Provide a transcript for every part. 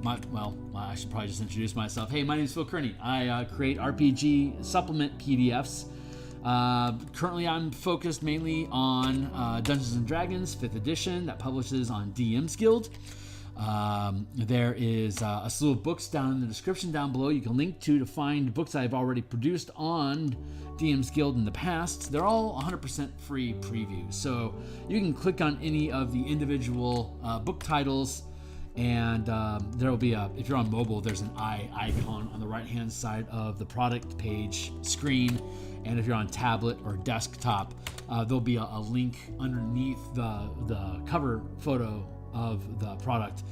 I should probably just introduce myself. Hey, my name is Phil Kearney. I create RPG supplement PDFs. Currently, I'm focused mainly on Dungeons & Dragons 5th edition that publishes on DMsGuild. There is a slew of books down in the description down below you can link to find books I've already produced on DMsGuild in the past. They're all 100% free previews, so you can click on any of the individual book titles, and there will be if you're on mobile, there's an eye icon on the right hand side of the product page screen, and if you're on tablet or desktop, there'll be a link underneath the cover photo of the product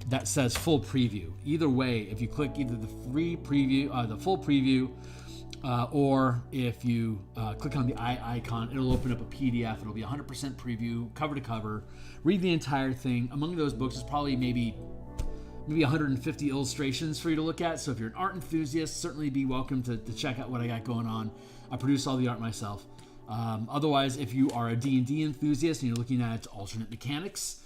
that says full preview. Either way, if you click either the free preview, the full preview, or if you click on the eye icon, it'll open up a PDF. It'll be 100% preview, cover to cover. Read the entire thing. Among those books is probably maybe 150 illustrations for you to look at. So if you're an art enthusiast, certainly be welcome to check out what I got going on. I produce all the art myself. Otherwise, if you are a D&D enthusiast and you're looking at alternate mechanics,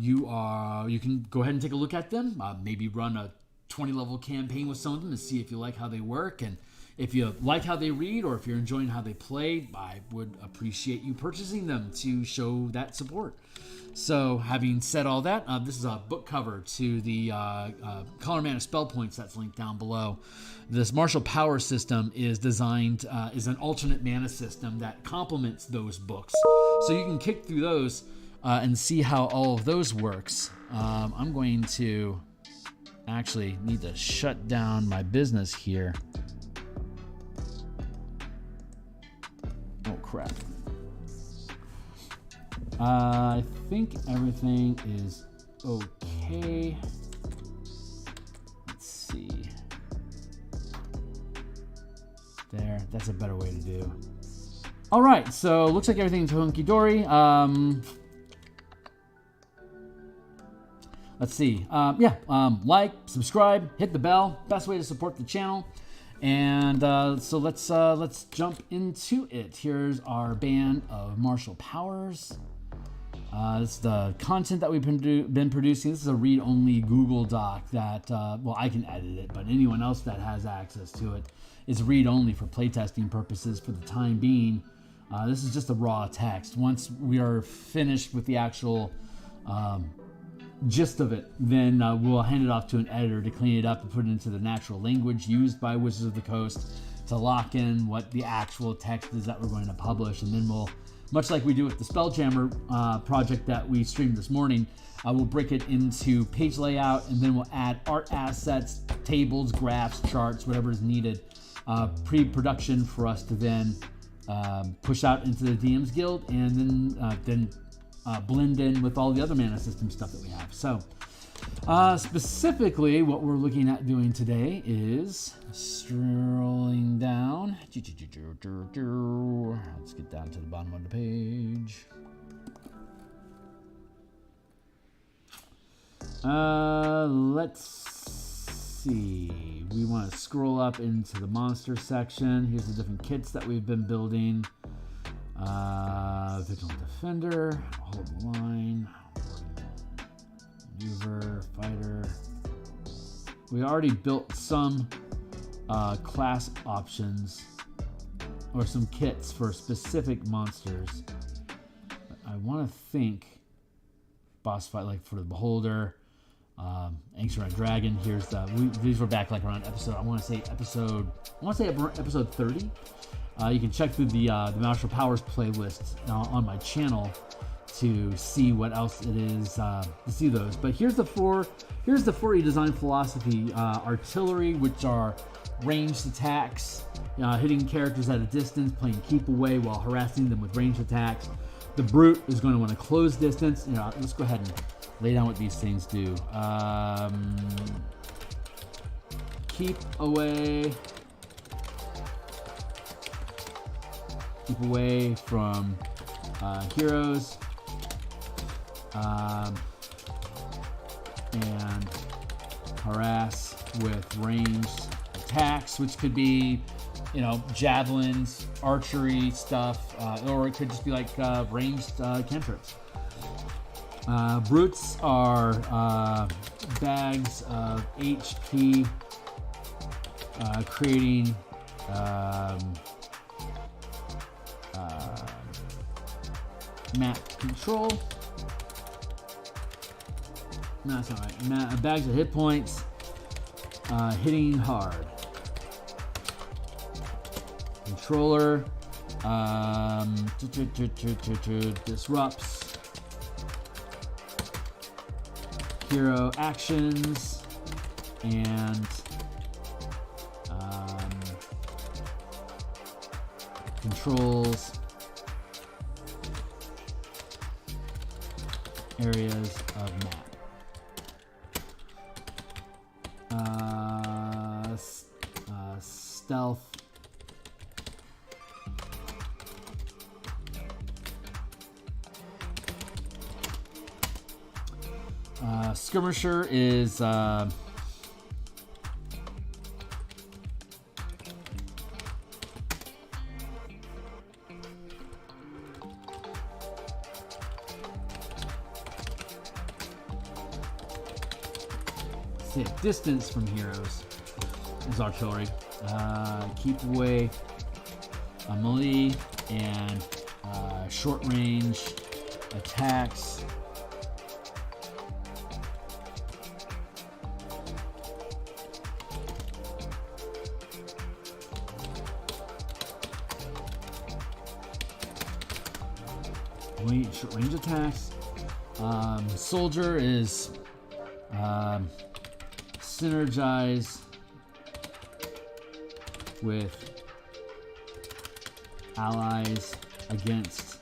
you can go ahead and take a look at them. Maybe run a 20-level campaign with some of them and see if you like how they work. And if you like how they read, or if you're enjoying how they play, I would appreciate you purchasing them to show that support. So having said all that, this is a book cover to the Color Mana Spell Points that's linked down below. This martial power system is designed, is an alternate mana system that complements those books. So you can kick through those and see how all of those works. I'm going to actually need to shut down my business here. Oh, crap. I think everything is okay. Let's see. There, that's a better way to do. All right, so looks like everything's hunky-dory. Let's see. Like, subscribe, hit the bell. Best way to support the channel. And so let's jump into it. Here's our band of martial powers. This is the content that we've been producing. This is a read-only Google Doc that, I can edit it, but anyone else that has access to it is read-only for playtesting purposes for the time being. This is just a raw text. Once we are finished with the actual gist of it, then we'll hand it off to an editor to clean it up and put it into the natural language used by Wizards of the Coast to lock in what the actual text is that we're going to publish. And then we'll, much like we do with the Spelljammer project that we streamed this morning, we'll break it into page layout, and then we'll add art assets, tables, graphs, charts, whatever is needed, pre-production for us to then push out into the DMsGuild, and then blend in with all the other mana system stuff that we have. So specifically what we're looking at doing today is scrolling down. Let's get down to the bottom of the page. Let's see. We want to scroll up into the monster section. Here's the different kits that we've been building. Vigilant Defender, Hold the Line, Maneuver, Fighter. We already built some class options or some kits for specific monsters. I want to think boss fight, like for the Beholder, Ancient Red Dragon. Here's these were back like around episode. I want to say episode 30. You can check through the Martial Powers playlist on my channel to see what else it is, to see those. But here's the 4E design philosophy. Artillery, which are ranged attacks, hitting characters at a distance, playing keep away while harassing them with ranged attacks. The Brute is going to want to close distance. Let's go ahead and lay down what these things do. Keep away. Keep away from heroes, and harass with ranged attacks, which could be, javelins, archery stuff, or it could just be like ranged cantrips. Brutes are bags of HP, creating map control. No, that's not right. Bags of hit points, hitting hard. Controller disrupts hero actions and controls areas of map. Stealth. Skirmisher is safe distance from heroes is artillery. Keep away, melee and short range attacks. Short range attacks. Soldier is synergize with allies against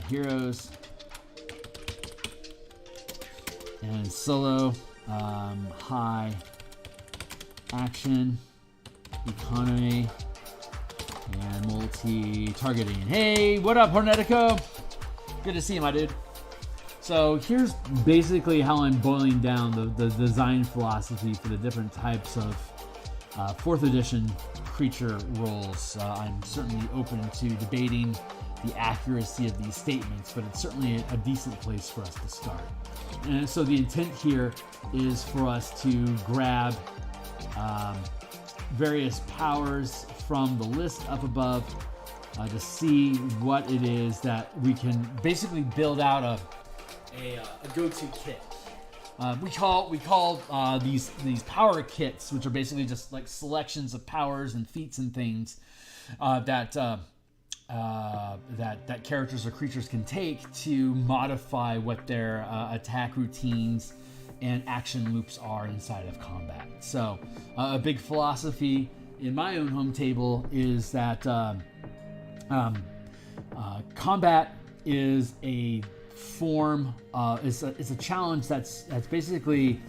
heroes. And solo, high action, economy, and multi-targeting. Hey, what up, Hornetico? Good to see you, my dude. So here's basically how I'm boiling down the design philosophy for the different types of 4th edition creature roles. I'm certainly open to debating the accuracy of these statements, but it's certainly a decent place for us to start. And so the intent here is for us to grab various powers from the list up above to see what it is that we can basically build out a go-to kit. We call these power kits, which are basically just like selections of powers and feats and things that characters or creatures can take to modify what their attack routines and action loops are inside of combat. So a big philosophy in my own home table is that combat is a form, it's a challenge that's basically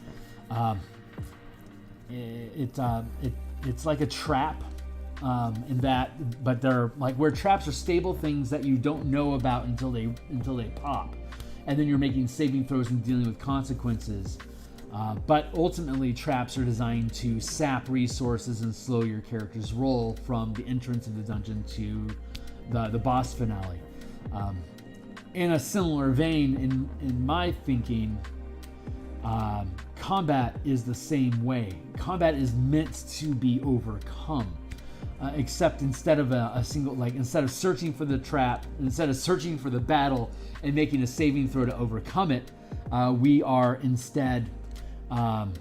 it's like a trap in that, but they're like where traps are stable things that you don't know about until they pop, and then you're making saving throws and dealing with consequences. But ultimately, traps are designed to sap resources and slow your character's roll from the entrance of the dungeon to the boss finale. In a similar vein, in my thinking, combat is the same way. Combat is meant to be overcome, except instead of a single, like instead of searching for the trap, instead of searching for the battle and making a saving throw to overcome it, we are instead the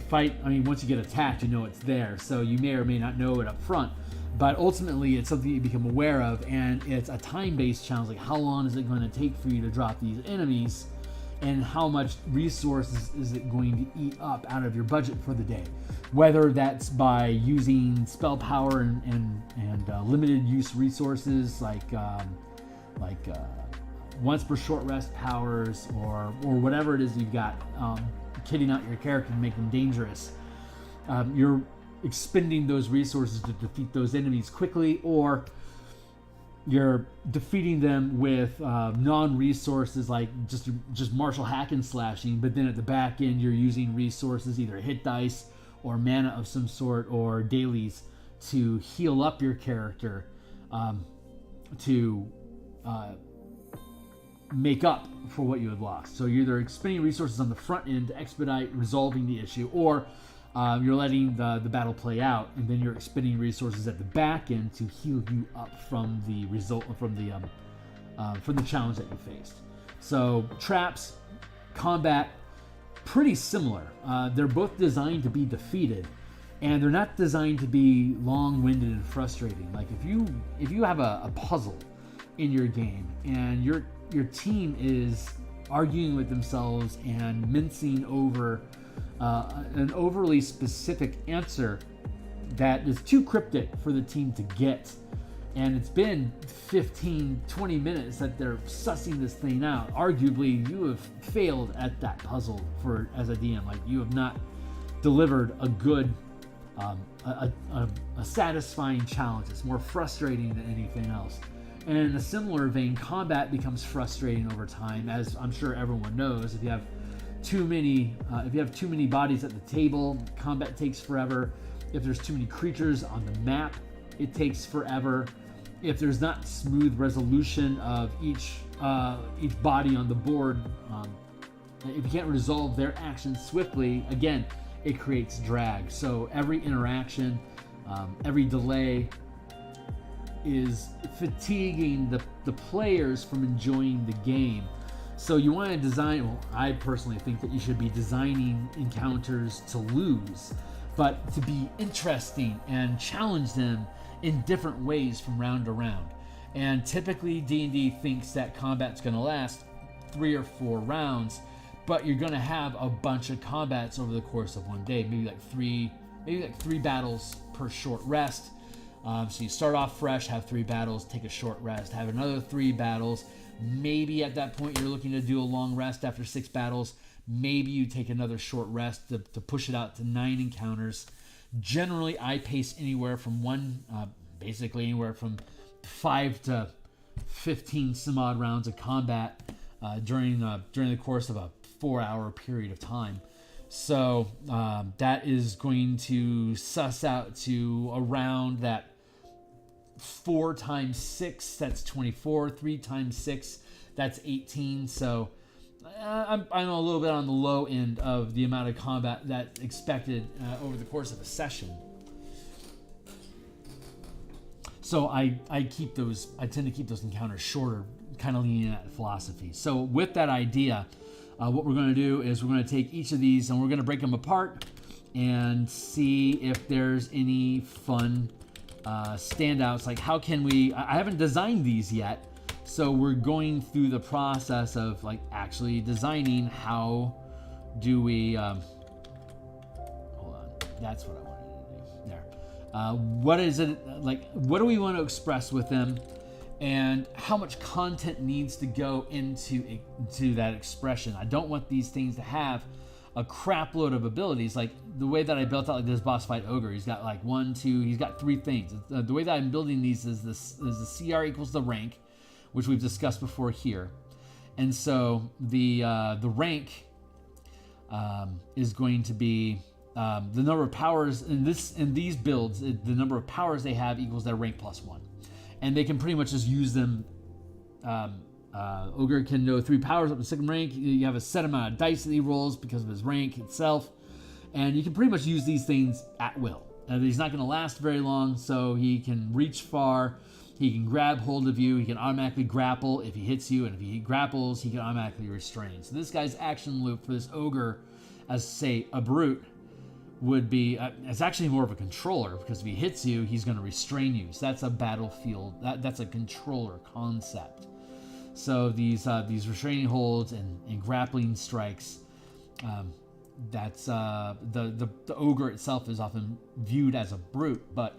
fight. I mean, once you get attacked, you know it's there, so you may or may not know it up front. But ultimately, it's something you become aware of, and it's a time-based challenge. Like, how long is it going to take for you to drop these enemies, and how much resources is it going to eat up out of your budget for the day? Whether that's by using spell power and limited use resources like once per short rest powers, or whatever it is you've got, kitting out your character to make them dangerous. You're expending those resources to defeat those enemies quickly, or you're defeating them with non-resources like just martial hack and slashing, but then at the back end you're using resources, either hit dice or mana of some sort or dailies, to heal up your character, to make up for what you had lost. So you're either expending resources on the front end to expedite resolving the issue, or you're letting the battle play out, and then you're expending resources at the back end to heal you up from the challenge that you faced. So traps, combat, pretty similar. They're both designed to be defeated, and they're not designed to be long-winded and frustrating. Like if you have a puzzle in your game and your team is arguing with themselves and mincing over an overly specific answer that is too cryptic for the team to get, and it's been 15-20 minutes that they're sussing this thing out, arguably you have failed at that puzzle as a DM. Like, you have not delivered a good a satisfying challenge. It's more frustrating than anything else. And in a similar vein, combat becomes frustrating over time, as I'm sure everyone knows. If you have too many bodies at the table, combat takes forever. If there's too many creatures on the map, it takes forever. If there's not smooth resolution of each body on the board, if you can't resolve their actions swiftly, again, it creates drag. So every interaction, every delay is fatiguing the players from enjoying the game. So you want to design, well, I personally think that you should be designing encounters to lose, but to be interesting and challenge them in different ways from round to round. And typically D&D thinks that combat's going to last 3 or 4 rounds, but you're going to have a bunch of combats over the course of one day, maybe like three battles per short rest. So you start off fresh, have 3 battles, take a short rest, have another 3 battles. Maybe at that point you're looking to do a long rest after 6 battles. Maybe you take another short rest to push it out to 9 encounters. Generally, I pace anywhere from basically anywhere from 5 to 15 some odd rounds of combat during the course of a 4-hour period of time. So that is going to suss out to around that 4 times 6, that's 24. 3 times 6, that's 18. So I'm a little bit on the low end of the amount of combat that's expected over the course of a session. So I tend to keep those encounters shorter, kind of leaning that philosophy. So with that idea, what we're going to do is we're going to take each of these and we're going to break them apart and see if there's any fun standouts. Like, how can we, I haven't designed these yet, so we're going through the process of like actually designing how do we, hold on, that's what I wanted to do, there. What is it, like, what do we want to express with them, and how much content needs to go into that expression. I don't want these things to have a crap load of abilities. Like the way that I built out like this boss fight ogre, he's got like 1, 2, he's got 3 things. The way that I'm building these is the CR equals the rank, which we've discussed before here. And so the rank is going to be the number of powers in these builds. The number of powers they have equals their rank plus 1. And they can pretty much just use them. Ogre can know 3 powers up to 2nd rank. You have a set amount of dice that he rolls because of his rank itself. And you can pretty much use these things at will. He's not going to last very long, so he can reach far. He can grab hold of you. He can automatically grapple if he hits you. And if he grapples, he can automatically restrain. So this guy's action loop for this ogre, as say a brute, would be, it's actually more of a controller, because if he hits you, he's going to restrain you. So that's a battlefield, that's a controller concept. So these restraining holds and grappling strikes, that's the ogre itself is often viewed as a brute, but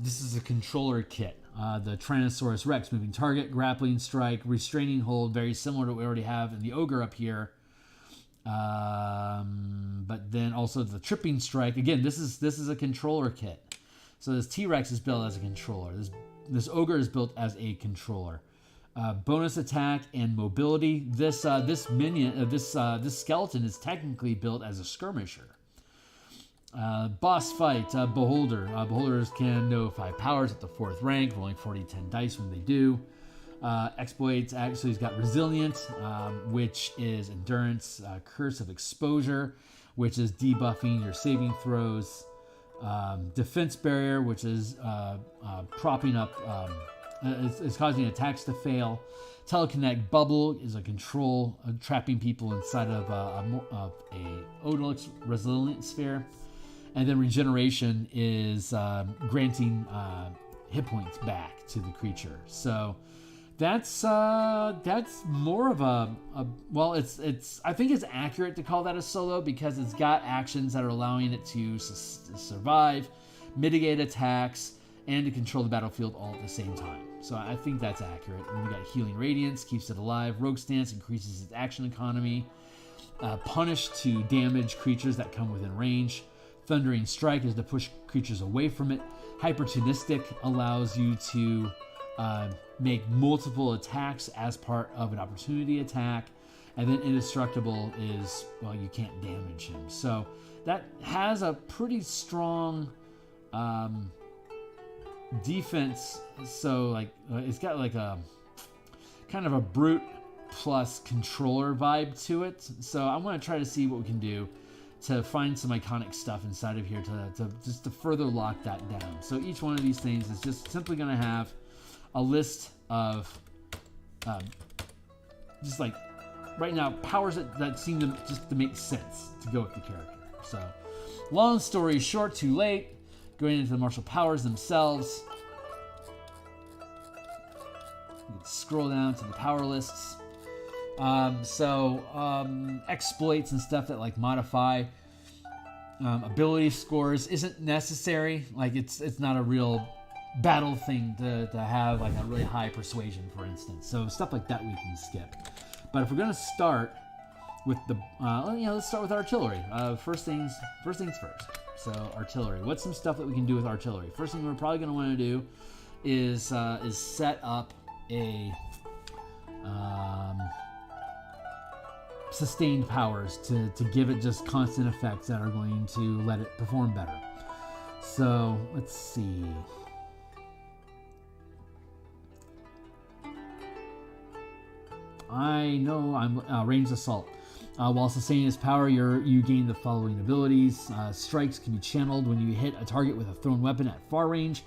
this is a controller kit. The Tyrannosaurus Rex, moving target, grappling strike, restraining hold, very similar to what we already have in the ogre up here. But then also the tripping strike. Again, this is a controller kit. So this T-Rex is built as a controller. This ogre is built as a controller. Bonus attack and mobility. This skeleton is technically built as a skirmisher. Boss fight. Beholder. Beholders can know 5 powers at the 4th rank, rolling 40-10 dice when they do. Exploits, actually, he's got Resilient, which is Endurance, Curse of Exposure, which is debuffing your saving throws, Defense Barrier, which is propping up, is causing attacks to fail. Telekinetic Bubble is a control, trapping people inside of a Odalix Resilient Sphere. And then Regeneration is granting hit points back to the creature. So that's more of a well, it's I think it's accurate to call that a solo because it's got actions that are allowing it to survive, mitigate attacks, and to control the battlefield all at the same time. So I think that's accurate. And we got Healing Radiance, keeps it alive. Rogue Stance increases its action economy. Punish to damage creatures that come within range. Thundering Strike is to push creatures away from it. Hypertunistic allows you to make multiple attacks as part of an opportunity attack. And then Indestructible is, well, you can't damage him. So that has a pretty strong defense. So like it's got like a kind of a brute plus controller vibe to it. So I want to try to see what we can do to find some iconic stuff inside of here to just to further lock that down. So each one of these things is just simply going to have a list of just like right now powers that seem to just to make sense to go with the character. So long story short, too late. Going into the martial powers themselves. You can scroll down to the power lists. Exploits and stuff that like modify ability scores isn't necessary. Like it's not a real battle thing to have like a really high persuasion, for instance. So stuff like that we can skip. But if we're gonna start with the let's start with artillery. First things first. So artillery. What's some stuff that we can do with artillery? First thing we're probably going to want to do is set up a sustained powers to give it just constant effects that are going to let it perform better. So let's see. I know I'm ranged assault. While sustaining his power, you gain the following abilities. Strikes can be channeled when you hit a target with a thrown weapon at far range.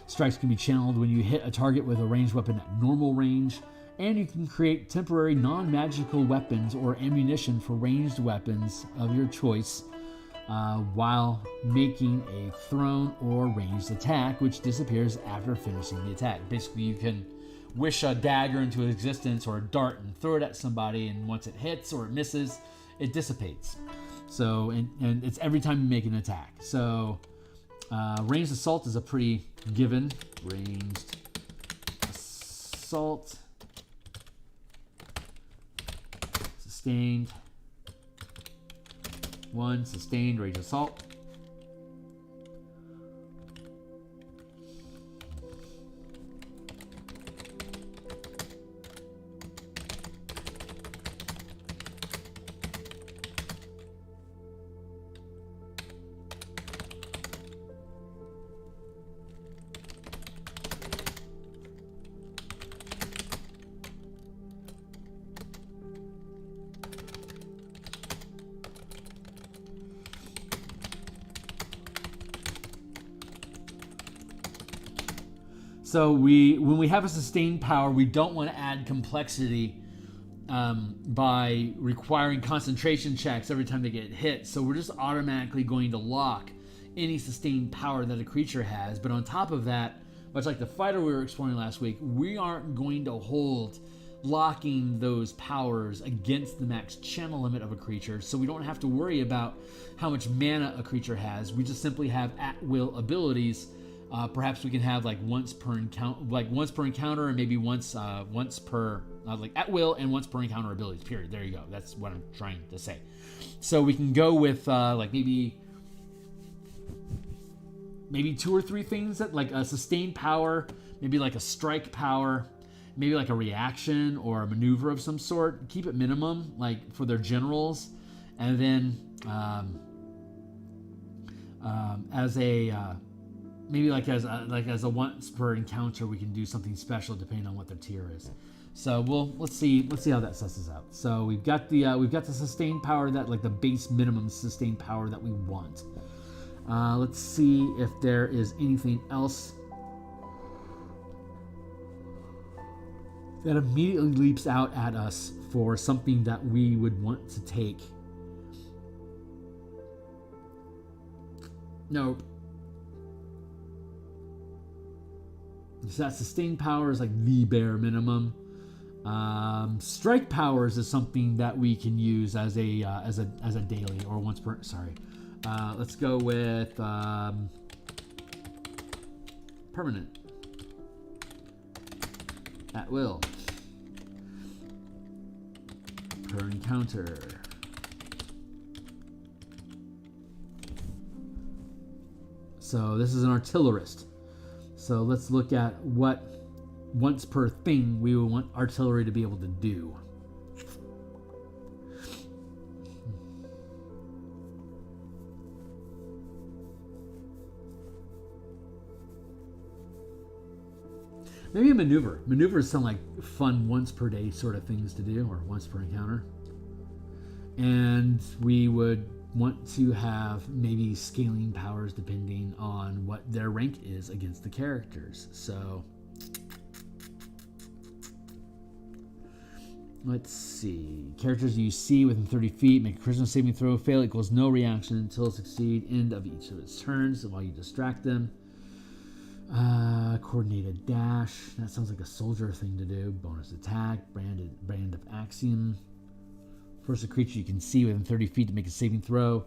Strikes can be channeled when you hit a target with a ranged weapon at normal range. And you can create temporary non-magical weapons or ammunition for ranged weapons of your choice while making a thrown or ranged attack, which disappears after finishing the attack. Basically, you can wish a dagger into existence or a dart and throw it at somebody, and once it hits or it misses, it dissipates. So, and it's every time you make an attack. So, ranged assault is a pretty given. Ranged assault. Sustained. One, sustained, ranged assault. So when we have a sustained power, we don't want to add complexity by requiring concentration checks every time they get hit. So we're just automatically going to lock any sustained power that a creature has. But on top of that, much like the fighter we were exploring last week, we aren't going to hold locking those powers against the max channel limit of a creature. So we don't have to worry about how much mana a creature has. We just simply have at-will abilities. Perhaps we can have like once per encounter, and maybe once per like at will and once per encounter abilities. Period. There you go. That's what I'm trying to say. So we can go with like maybe 2 or 3 things that like a sustained power, maybe like a strike power, maybe like a reaction or a maneuver of some sort. Keep it minimum, like for their generals, and then as a maybe like as a once per encounter, we can do something special depending on what their tier is. So let's see how that susses out. So we've got the sustained power, that like the base minimum sustained power that we want. Let's see if there is anything else that immediately leaps out at us for something that we would want to take. Nope. So that sustained power is like the bare minimum. Strike powers is something that we can use as a daily or once per. Sorry. Let's go with permanent at will per encounter. So this is an artillerist. So let's look at what once per thing we would want artillery to be able to do. Maybe a maneuver. Maneuvers sound like fun once per day sort of things to do, or once per encounter. And we would want to have maybe scaling powers depending on what their rank is against the characters. So let's see. Characters you see within 30 feet make a charisma saving throw. Fail equals no reaction until succeed. End of each of its turns while you distract them. Coordinated dash. That sounds like a soldier thing to do. Bonus attack. Brand of axiom. Force a creature you can see within 30 feet to make a saving throw.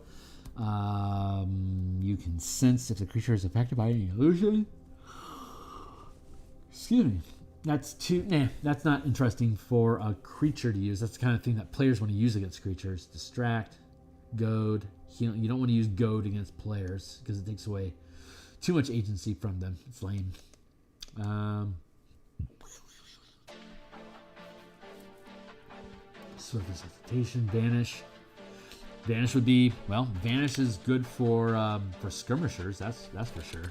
You can sense if the creature is affected by any illusion. Excuse me. That's not interesting for a creature to use. That's the kind of thing that players want to use against creatures. Distract, goad. You don't want to use goad against players because it takes away too much agency from them. It's lame. Swift resuscitation, vanish. Vanish would be, well, vanish is good for skirmishers. That's for sure.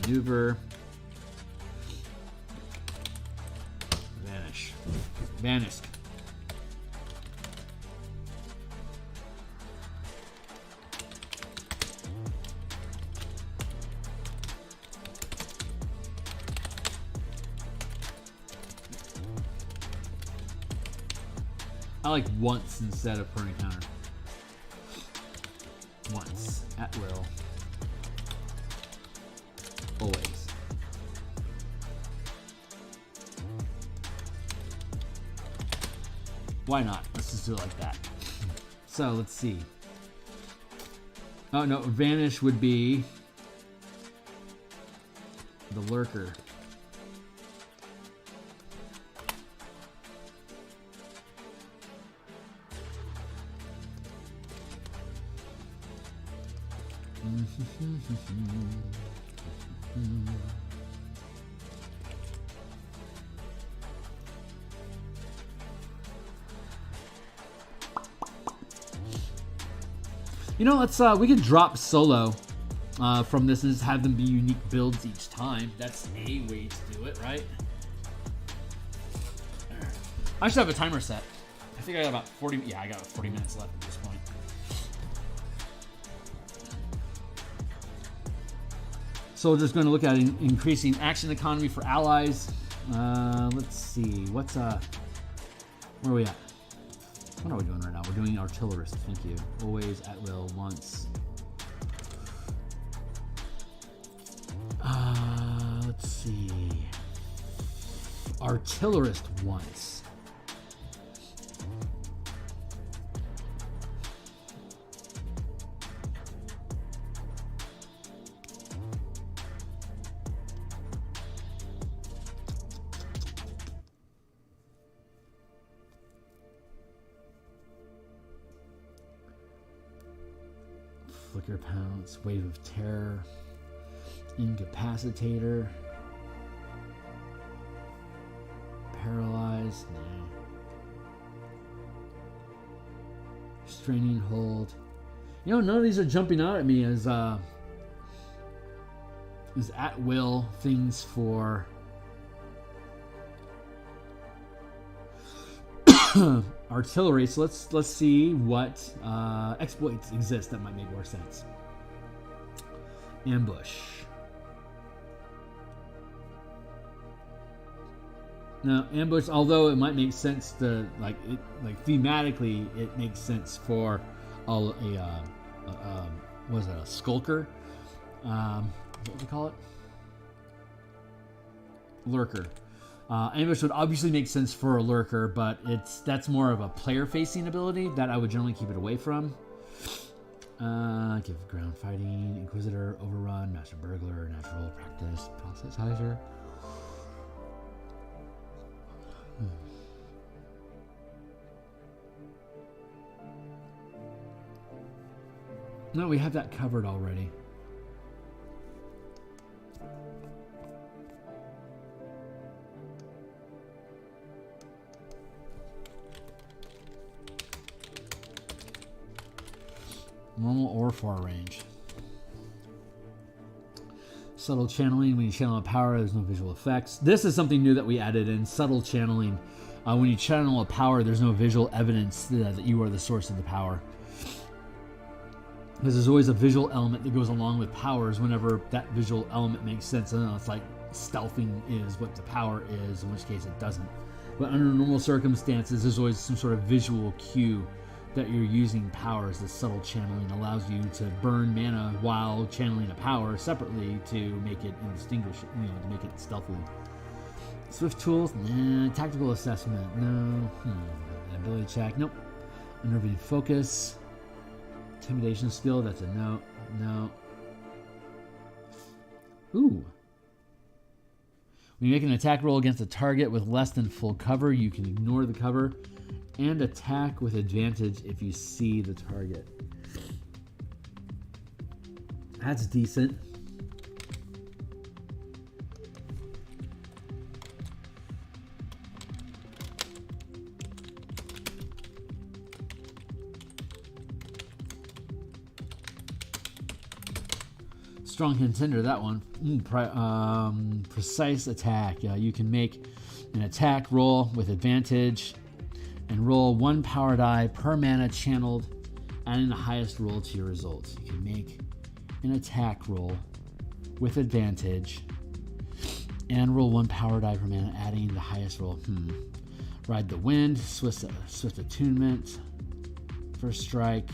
Maneuver. Vanish. Vanish. I like once instead of per encounter. Once. At will. Always. Why not? Let's just do it like that. So, let's see. Oh, no. Vanish would be the lurker. You know, let's we could drop solo from this and just have them be unique builds each time. That's a way to do it, right? I should have a timer set. I think I got about 40. Yeah, I got 40 minutes left at this point. So we're just going to look at increasing action economy for allies. Let's see. Where are we at? What are we doing right now? We're doing artillerist. Thank you. Always, at will, once. Let's see. Artillerist once. Flicker Pounce, Wave of Terror, Incapacitator, Paralyze, nah. Straining hold. You know, none of these are jumping out at me as at will things for artillery. So let's see what exploits exist that might make more sense. Ambush. Now, ambush, although it might make sense to like thematically, it makes sense for what is that? A skulker? What do they call it? Lurker. Ambush would obviously make sense for a lurker, but that's more of a player-facing ability that I would generally keep it away from. Give ground fighting, Inquisitor, Overrun, Master Burglar, Natural Practice, Processizer. No, we have that covered already. Normal or far range. Subtle channeling. When you channel a power, there's no visual effects. This is something new that we added in. Subtle channeling. When you channel a power, there's no visual evidence that you are the source of the power. Because there's always a visual element that goes along with powers whenever that visual element makes sense. I don't know, it's like stealthing is what the power is, in which case it doesn't. But under normal circumstances, there's always some sort of visual cue that you're using powers. This subtle channeling allows you to burn mana while channeling a power separately to make it indistinguishable, to make it stealthily. Swift tools, nah. Tactical assessment, no. Ability check, nope. Unnerving focus. Intimidation skill, that's a no. No. Ooh. When you make an attack roll against a target with less than full cover, you can ignore the cover and attack with advantage if you see the target. That's decent. Strong contender, that one. Precise attack. You can make an attack roll with advantage and roll 1 power die per mana channeled, adding the highest roll to your results. You can make an attack roll with advantage and roll 1 power die per mana, adding the highest roll. Ride the Wind, Swift Attunement, First Strike.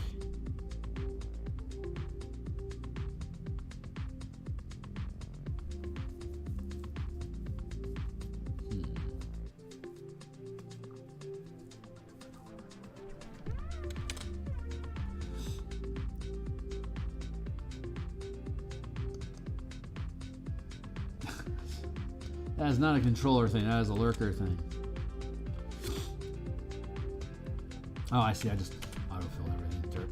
That is not a controller thing, that is a lurker thing. Oh, I see, I just autofilled everything. Dirt.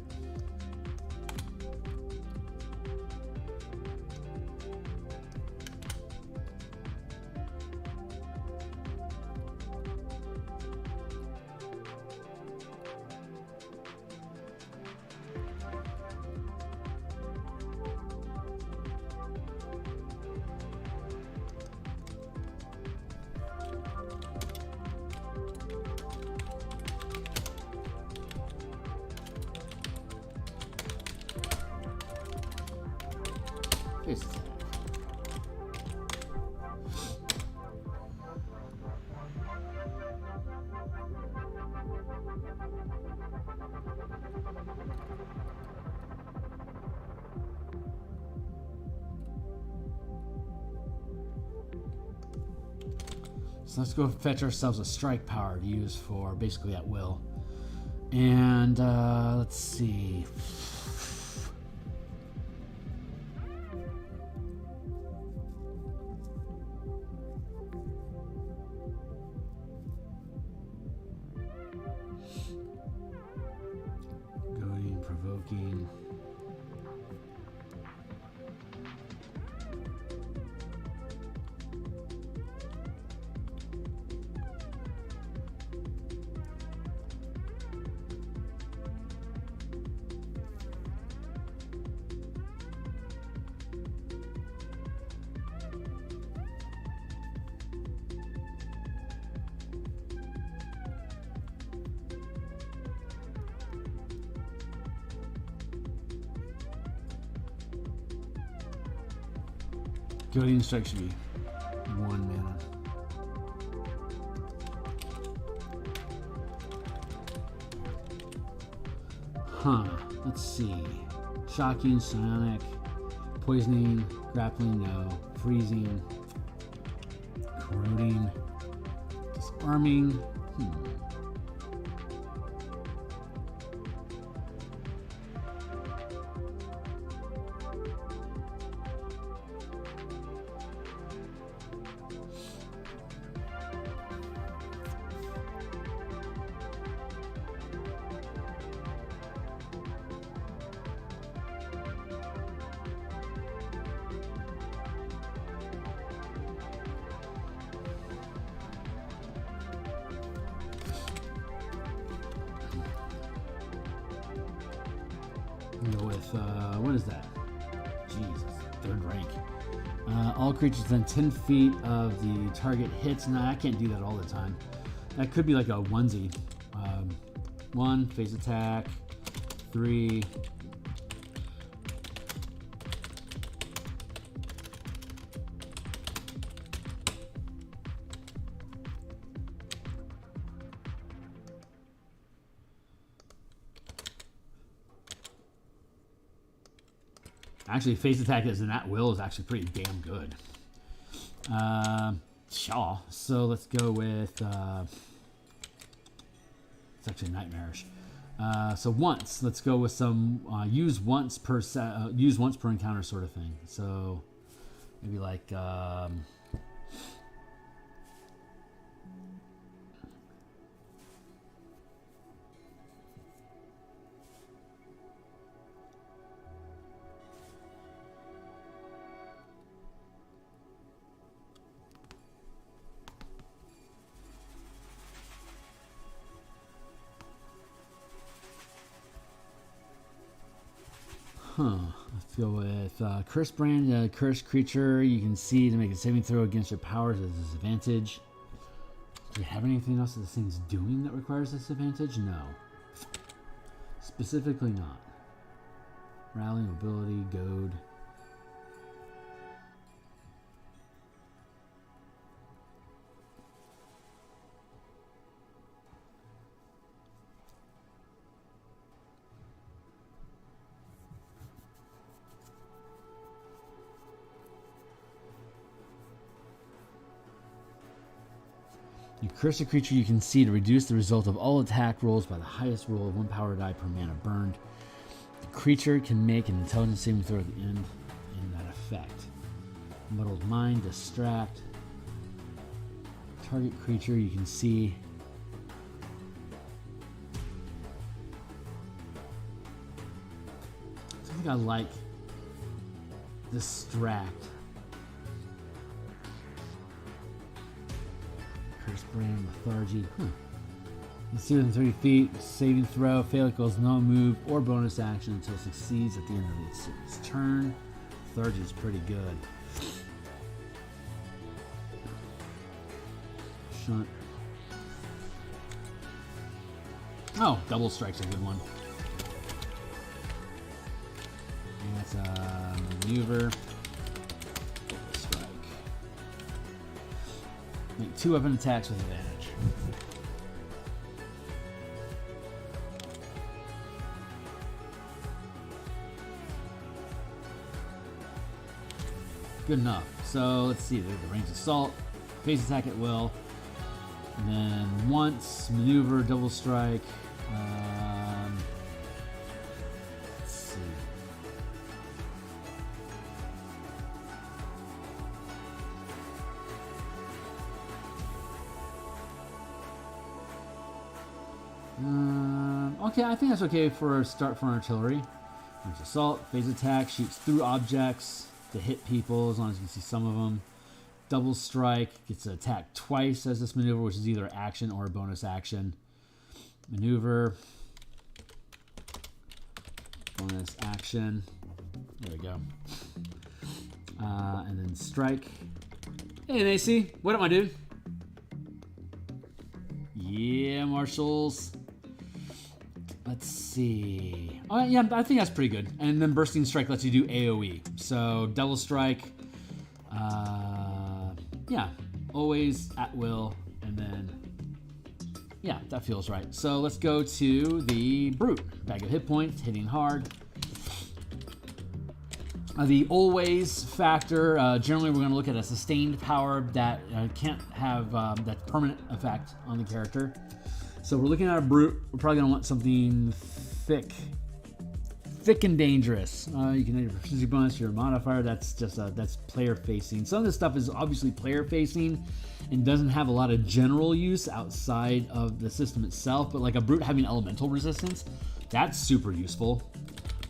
Face attack. So let's go fetch ourselves a strike power to use for basically at will. And let's see. Provoking. Goading Strike should be 1 mana. Huh. Let's see. Shocking, Psionic, Poisoning, Grappling, no. Freezing, Corroding, Disarming. Go with, what is that? Jesus, 3rd rank. All creatures within 10 feet of the target hits. No, I can't do that all the time. That could be like a onesie. 1, phase attack, 3. Actually, phase attack as an at will is actually pretty damn good. Shaw. So let's go with. It's actually nightmarish. So once, let's go with some use once per encounter sort of thing. So maybe like. Let's go with Curse Brand, cursed creature. You can see to make a saving throw against your powers at a disadvantage. Do you have anything else that this thing's doing that requires disadvantage? No. Specifically not. Rally, mobility, goad. You curse a creature you can see to reduce the result of all attack rolls by the highest roll of 1 power die per mana burned. The creature can make an intelligence saving throw at the end in that effect. Muddled Mind, Distract. Target creature you can see. I think I like Distract. Brand Theurgy. You see within 30 feet, saving throw, fail equals no move or bonus action until it succeeds at the end of its turn. Theurgy is pretty good. Shunt. Oh, Double Strike's a good one. And that's a maneuver. Make 2 weapon attacks with advantage. Good enough. So let's see. There's the range assault, phase attack at will, and then once maneuver, double strike. Let's see. Okay, I think that's okay for a start for an artillery. There's assault, phase attack, shoots through objects to hit people as long as you can see some of them. Double strike gets to attack twice as this maneuver, which is either action or a bonus action. Maneuver, bonus action. There we go. And then strike. Hey, Nacy, what up, my dude? Yeah, marshals. Let's see. Oh, yeah, I think that's pretty good. And then bursting strike lets you do AoE. So double strike, Yeah, always at will, and then yeah, that feels right. So let's go to the Brute. Bag of hit points, hitting hard. The always factor, generally we're going to look at a sustained power that can't have that permanent effect on the character. So we're looking at a Brute. We're probably going to want something thick and dangerous. You can add your proficiency bonus, your modifier. That's just that's player facing. Some of this stuff is obviously player facing and doesn't have a lot of general use outside of the system itself. But like a Brute having elemental resistance, that's super useful.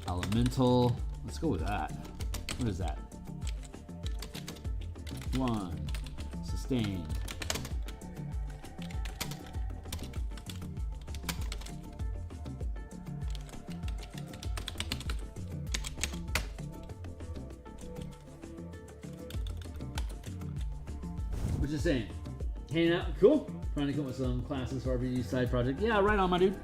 Elemental. Let's go with that. What is that? 1. Sustained. What you saying? Hanging out? Cool. Trying to come up with some classes for RPG side project. Yeah, right on, my dude.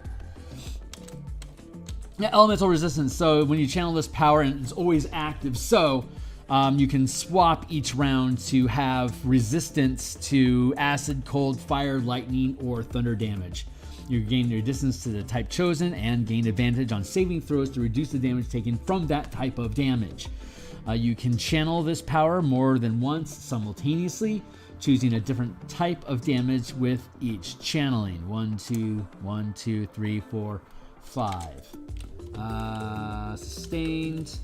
Yeah, elemental resistance. So when you channel this power, and it's always active, so you can swap each round to have resistance to acid, cold, fire, lightning, or thunder damage. You gain your distance to the type chosen and gain advantage on saving throws to reduce the damage taken from that type of damage. You can channel this power more than once simultaneously, choosing a different type of damage with each channeling. 1, 2, 1, 2, 3, 4, 5. Sustained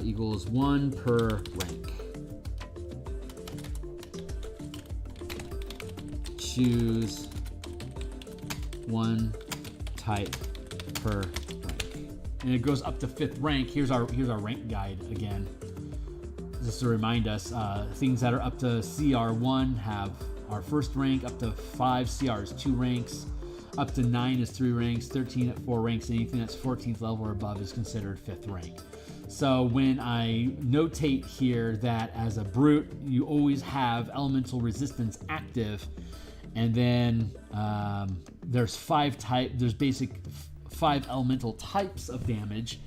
equals 1 per rank. Choose 1 type per rank, and it goes up to 5th rank. Here's our rank guide again, just to remind us. Things that are up to CR1 have our 1st rank. Up to 5 CR is 2 ranks. Up to 9 is 3 ranks, 13 at 4 ranks, anything that's 14th level or above is considered 5th rank. So when I notate here that as a Brute, you always have elemental resistance active, and then there's 5 basic 5 elemental types of damage,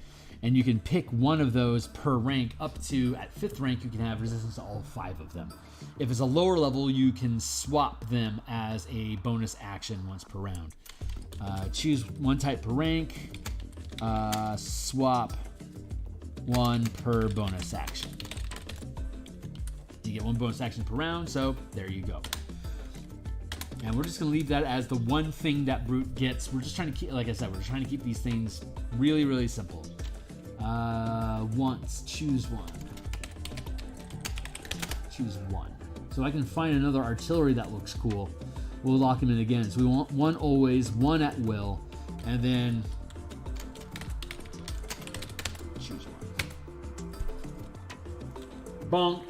and you can pick one of those per rank. Up to at 5th rank, you can have resistance to all 5 of them. If it's a lower level, you can swap them as a bonus action once per round. Choose 1 type per rank. Swap 1 per bonus action. You get 1 bonus action per round, so there you go. And we're just going to leave that as the one thing that Brute gets. We're just trying to keep, like I said, we're trying to keep these things really, really simple. Once, choose 1. Choose 1. So I can find another artillery that looks cool. We'll lock him in again. So we want 1 always, 1 at will, and then choose 1. Bonk.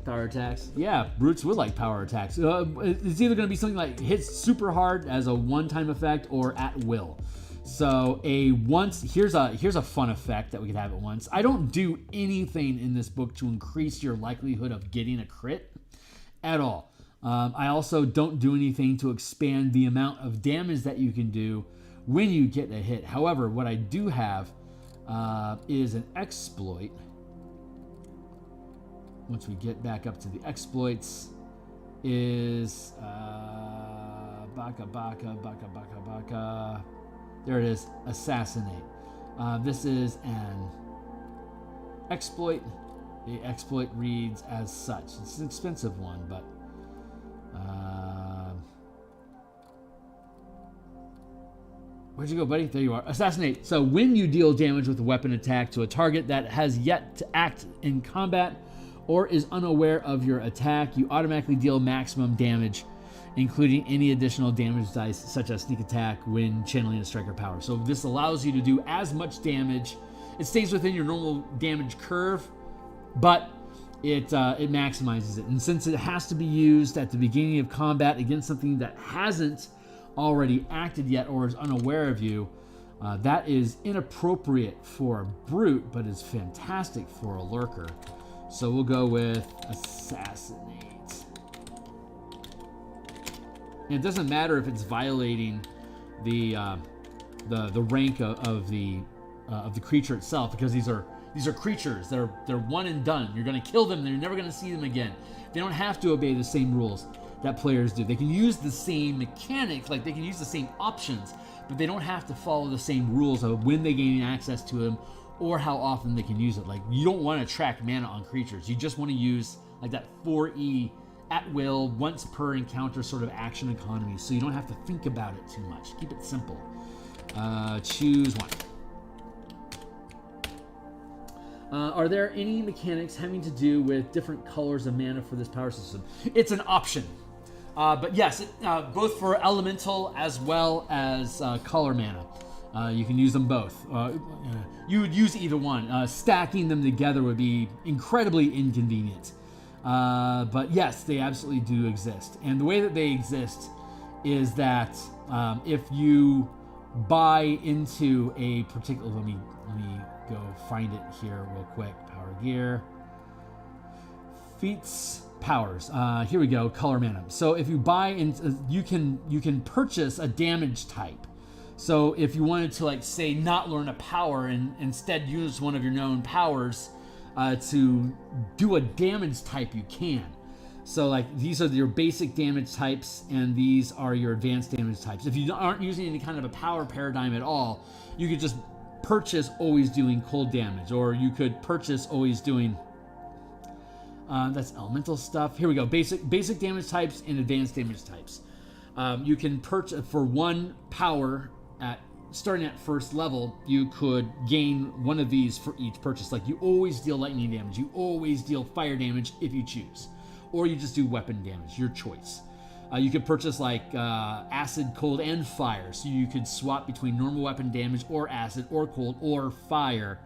Power attacks. Yeah, Brutes would like power attacks. It's either going to be something like hits super hard as a one-time effect or at will. So here's a fun effect that we could have at once. I don't do anything in this book to increase your likelihood of getting a crit at all. I also don't do anything to expand the amount of damage that you can do when you get a hit. However, what I do have is an exploit. Once we get back up to the exploits, is baka. There it is, assassinate. This is an exploit. The exploit reads as such. It's an expensive one, but where'd you go, buddy? There you are. Assassinate. So when you deal damage with a weapon attack to a target that has yet to act in combat or is unaware of your attack, you automatically deal maximum damage, including any additional damage dice, such as sneak attack, when channeling a striker power. So this allows you to do as much damage. It stays within your normal damage curve, but it maximizes it. And since it has to be used at the beginning of combat against something that hasn't already acted yet or is unaware of you, that is inappropriate for a Brute, but is fantastic for a Lurker. So we'll go with assassinate. And it doesn't matter if it's violating the rank of the of the creature itself, because these are creatures. They're one and done. You're going to kill them, and you're never going to see them again. They don't have to obey the same rules that players do. They can use the same mechanics, like they can use the same options, but they don't have to follow the same rules of when they gain access to them or how often they can use it. Like, you don't want to track mana on creatures. You just want to use like that 4E at will, once per encounter sort of action economy, so you don't have to think about it too much. Keep it simple. Choose one. Are there any mechanics having to do with different colors of mana for this power system? It's an option. But yes, both for elemental as well as color mana. You can use them both. You would use either one. Stacking them together would be incredibly inconvenient. But yes, they absolutely do exist. And the way that they exist is that if you buy into a particular... Let me go find it here real quick. Power gear. Feats, powers. Here we go. Color mana. So if you buy into, you can purchase a damage type. So if you wanted to, like, say, not learn a power and instead use one of your known powers to do a damage type, you can. So, like, these are your basic damage types, and these are your advanced damage types. If you aren't using any kind of a power paradigm at all, you could just purchase always doing cold damage, or you could purchase always doing that's elemental stuff. Here we go. Basic damage types and advanced damage types. You can purchase for one power starting at first level. You could gain one of these for each purchase. Like, you always deal lightning damage, you always deal fire damage if you choose, or you just do weapon damage, your choice. You could purchase like acid, cold, and fire, so you could swap between normal weapon damage or acid or cold or fire.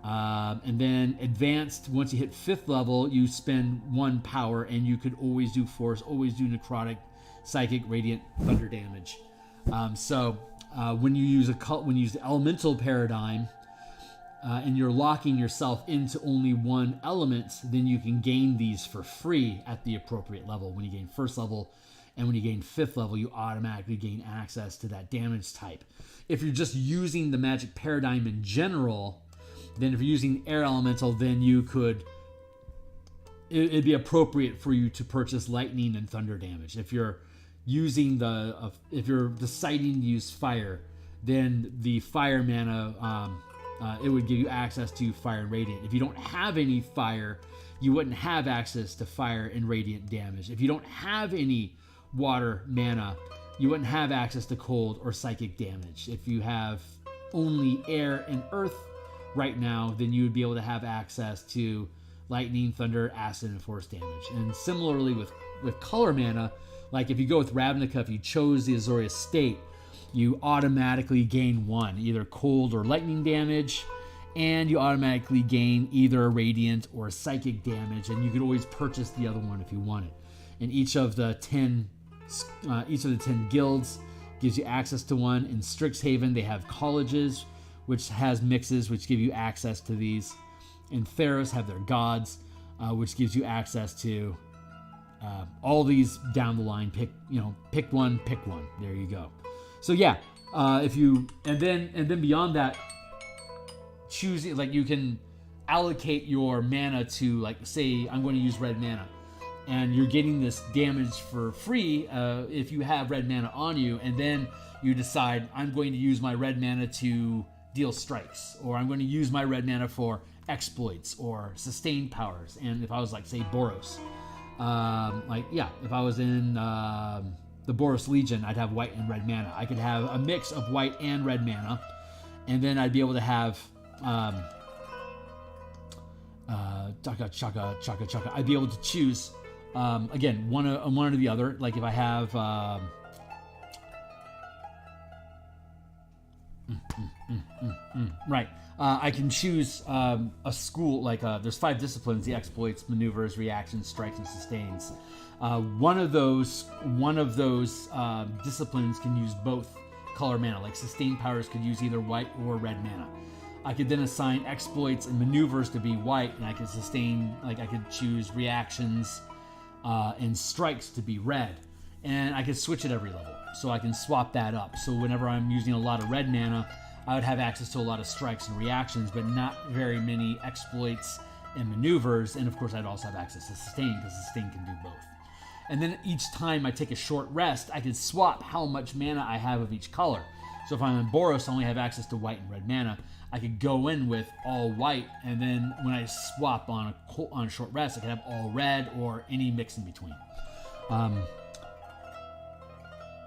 And then advanced, once you hit 5th level, you spend one power, and you could always do force, always do necrotic, psychic, radiant, thunder damage. When you use the elemental paradigm, and you're locking yourself into only one element, then you can gain these for free at the appropriate level. When you gain 1st level and when you gain 5th level, you automatically gain access to that damage type. If you're just using the magic paradigm in general, then if you're using air elemental, then it'd be appropriate for you to purchase lightning and thunder damage. If you're if you're deciding to use fire, then the fire mana, it would give you access to fire and radiant. If you don't have any fire, you wouldn't have access to fire and radiant damage. If you don't have any water mana, you wouldn't have access to cold or psychic damage. If you have only air and earth right now, then you would be able to have access to lightning, thunder, acid, and force damage. And similarly with color mana, like if you go with Ravnica, if you chose the Azorius state, you automatically gain one, either cold or lightning damage, and you automatically gain either radiant or psychic damage, and you could always purchase the other one if you wanted. And each of the 10 guilds gives you access to one. In Strixhaven, they have colleges, which has mixes, which give you access to these. In Theros, have their gods, which gives you access to all these down the line. Pick one. There you go. So yeah, if you and then beyond that, choosing, like, you can allocate your mana to, like, say I'm going to use red mana, and you're getting this damage for free if you have red mana on you, and then you decide I'm going to use my red mana to deal strikes, or I'm going to use my red mana for exploits or sustained powers. And if I was, like, say Boros, if I was in the Boros Legion, I'd have white and red mana. I could have a mix of white and red mana, and then I'd be able to have chaka. I'd be able to choose again one or the other. Like if I have right, I can choose a school. Like there's 5 disciplines: the exploits, maneuvers, reactions, strikes, and sustains. One of those disciplines can use both color mana. Like sustained powers could use either white or red mana. I could then assign exploits and maneuvers to be white, and I could sustain, like I could choose reactions and strikes to be red, and I could switch at every level, so I can swap that up. So whenever I'm using a lot of red mana, I would have access to a lot of strikes and reactions, but not very many exploits and maneuvers. And of course, I'd also have access to sustain, because sustain can do both. And then each time I take a short rest, I can swap how much mana I have of each color. So if I'm in Boros, I only have access to white and red mana. I could go in with all white, and then when I swap on a short rest, I could have all red or any mix in between.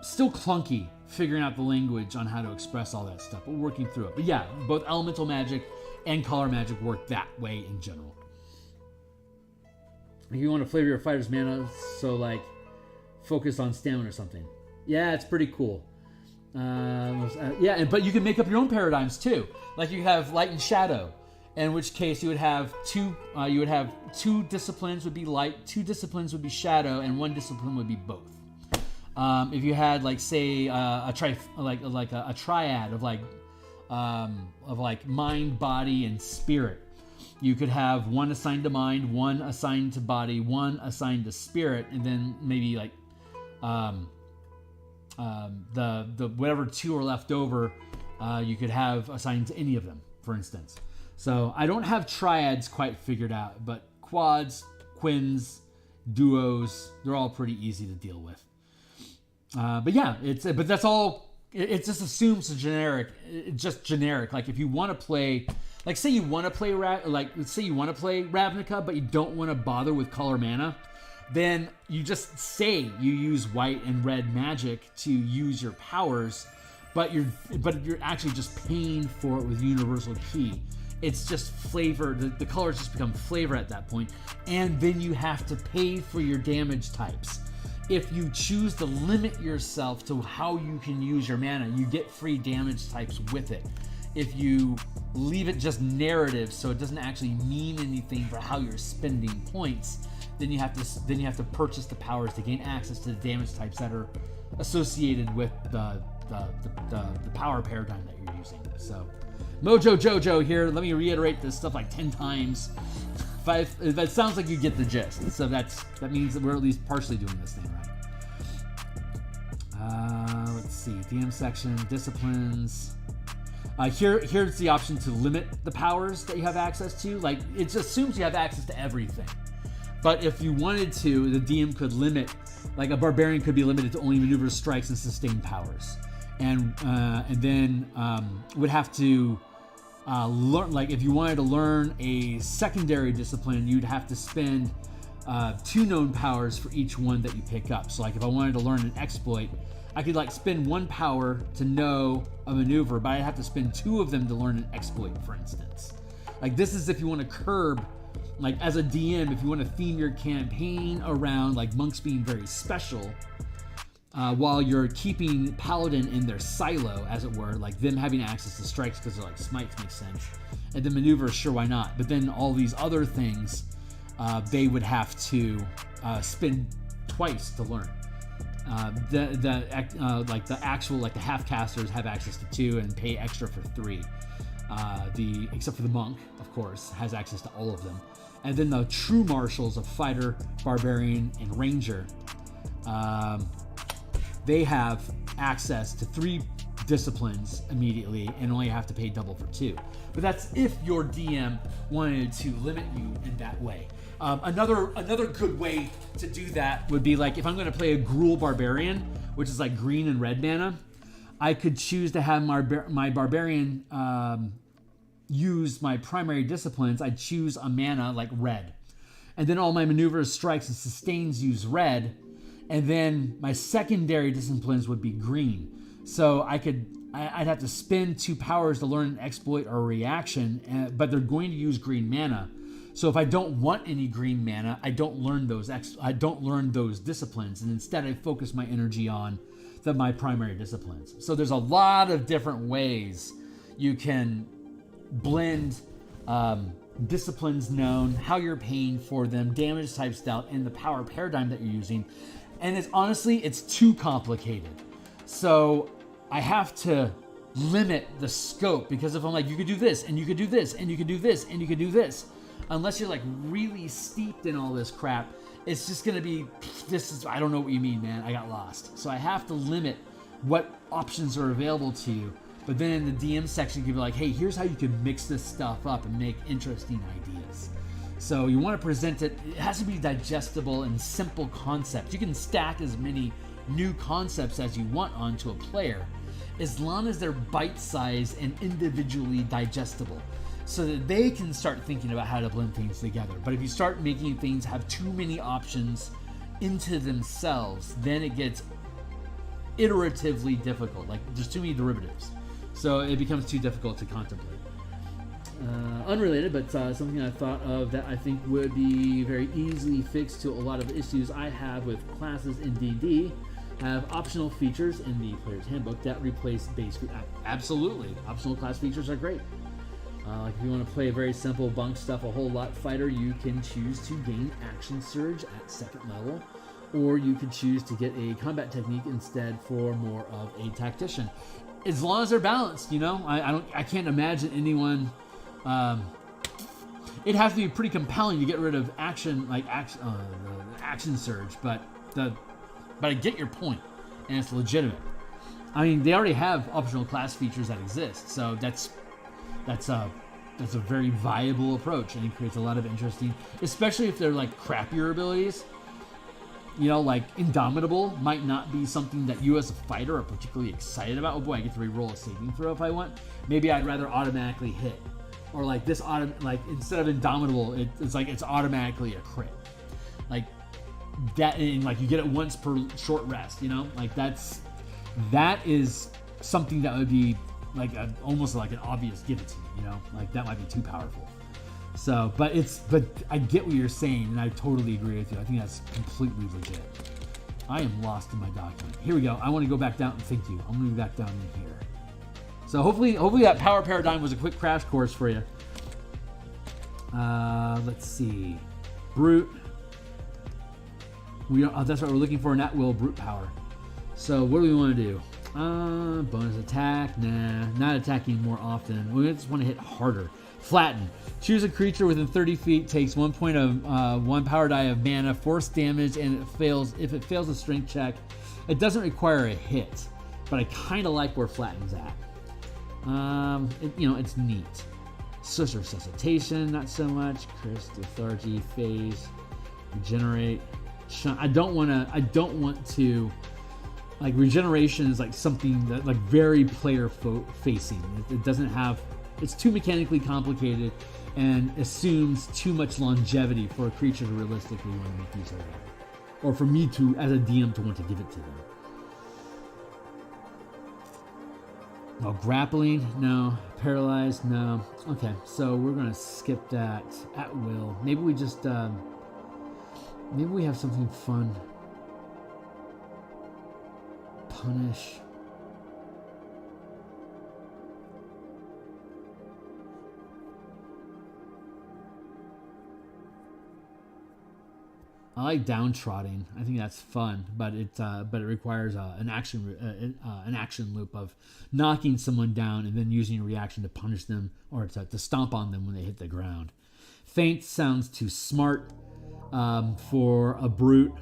Still clunky figuring out the language on how to express all that stuff, but working through it. But yeah, both elemental magic and color magic work that way in general. If you want to flavor your fighter's mana, so like focus on stamina or something. Yeah, it's pretty cool. But you can make up your own paradigms too. Like you have light and shadow, in which case you would have two disciplines would be light, 2 disciplines would be shadow, and 1 discipline would be both. If you had like say a triad of like mind, body, and spirit, you could have 1 assigned to mind, 1 assigned to body, 1 assigned to spirit, and then maybe like the whatever 2 are left over, you could have assigned to any of them, for instance. So I don't have triads quite figured out, but quads, quins, duos, they're all pretty easy to deal with. But yeah, but that's all. It just assumes generic. Like if you want to play, like say you want to play let's say you want to play Ravnica, but you don't want to bother with color mana, then you just say you use white and red magic to use your powers, but you're actually just paying for it with universal key. It's just flavor. The colors just become flavor at that point, and then you have to pay for your damage types. If you choose to limit yourself to how you can use your mana, you get free damage types with it. If you leave it just narrative, so it doesn't actually mean anything for how you're spending points, then you have to purchase the powers to gain access to the damage types that are associated with the power paradigm that you're using. So, Mojo Jojo here. Let me reiterate this stuff like 10 times. That sounds like you get the gist. So that means that we're at least partially doing this thing right. Let's see. DM section, disciplines. Here's the option to limit the powers that you have access to. Like it just assumes you have access to everything. But if you wanted to, the DM could limit. Like a barbarian could be limited to only maneuvers, strikes, and sustained powers, and then would have to. Learn, like if you wanted to learn a secondary discipline, you'd have to spend 2 known powers for each one that you pick up. So like if I wanted to learn an exploit, I could like spend 1 power to know a maneuver, but I'd have to spend 2 of them to learn an exploit, for instance. Like this is if you want to curb, like as a DM, if you want to theme your campaign around like monks being very special, while you're keeping Paladin in their silo, as it were, like them having access to strikes because they're like smites makes sense, and then maneuvers, sure, why not? But then all these other things, they would have to spend twice to learn. The half casters have access to 2 and pay extra for 3. Except for the monk, of course, has access to all of them, and then the true marshals of fighter, barbarian, and ranger. They have access to 3 disciplines immediately and only have to pay double for 2. But that's if your DM wanted to limit you in that way. Another good way to do that would be like if I'm going to play a Gruul Barbarian, which is like green and red mana, I could choose to have my Barbarian use my primary disciplines. I'd choose a mana like red. And then all my maneuvers, strikes, and sustains use red. And then my secondary disciplines would be green. So I'd have to spend 2 powers to learn an exploit or a reaction, but they're going to use green mana. So if I don't want any green mana, I don't learn those disciplines, and instead I focus my energy on my primary disciplines. So there's a lot of different ways you can blend disciplines known, how you're paying for them, damage types dealt, and the power paradigm that you're using. And it's too complicated. So I have to limit the scope, because if I'm like, you could do this, and you could do this, and you could do this, and you could do this, unless you're like really steeped in all this crap, it's just going to be, I don't know what you mean, man. I got lost. So I have to limit what options are available to you But then the DM section can be like, hey, here's how you can mix this stuff up and make interesting ideas. So you want to present it. It has to be digestible and simple concepts. You can stack as many new concepts as you want onto a player, as long as they're bite-sized and individually digestible, so that they can start thinking about how to blend things together. But if you start making things have too many options into themselves, then it gets iteratively difficult. Like, there's too many derivatives, so it becomes too difficult to contemplate. Unrelated, but something I thought of that I think would be very easily fixed to a lot of issues I have with classes in D&D, have optional features in the player's handbook that replace base. Absolutely, optional class features are great. Like if you want to play a very simple bunk stuff a whole lot fighter, you can choose to gain action surge at 2nd level, or you could choose to get a combat technique instead for more of a tactician. As long as they're balanced, you know, I can't imagine anyone. It'd have to be pretty compelling to get rid of action surge, but I get your point, and it's legitimate. I mean, they already have optional class features that exist, so that's a very viable approach, and it creates a lot of interesting, especially if they're like crappier abilities. You know, like Indomitable might not be something that you as a fighter are particularly excited about. Oh boy, I get to re-roll a saving throw if I want. Maybe I'd rather automatically hit, or like this instead of Indomitable, it's like it's automatically a crit, like that, and like you get it once per short rest. You know, like that is something that would be like almost like an obvious give it to me, you know, like that might be too powerful. So, but I get what you're saying, and I totally agree with you. I think that's completely legit. I am lost in my document. Here we go. I want to go back down. Thank you. I'm going to be back down in here. So hopefully that power paradigm was a quick crash course for you. Let's see. Brute. That's what we're looking for in at will brute power. So what do we want to do? Bonus attack. Nah, not attacking more often. We just want to hit harder. Flatten. Choose a creature within 30 feet, takes 1 point of 1 power die of mana, force damage, and if it fails a strength check, it doesn't require a hit. But I kind of like where Flatten's at. It's neat. Sorcerer Resuscitation, not so much. Curse, Theurgy, Phase, Regenerate. I don't want to. Like, regeneration is like something that like very player facing. It doesn't have. It's too mechanically complicated and assumes too much longevity for a creature to realistically want to make use of it, or for me to, as a DM, to want to give it to them. No grappling, no. Paralyzed, no. Okay, so we're gonna skip that. At will. Maybe we just maybe we have something fun. Punish. I like downtrodding. I think that's fun, but it requires an action loop of knocking someone down and then using a reaction to punish them or to stomp on them when they hit the ground. Feint sounds too smart for a brute.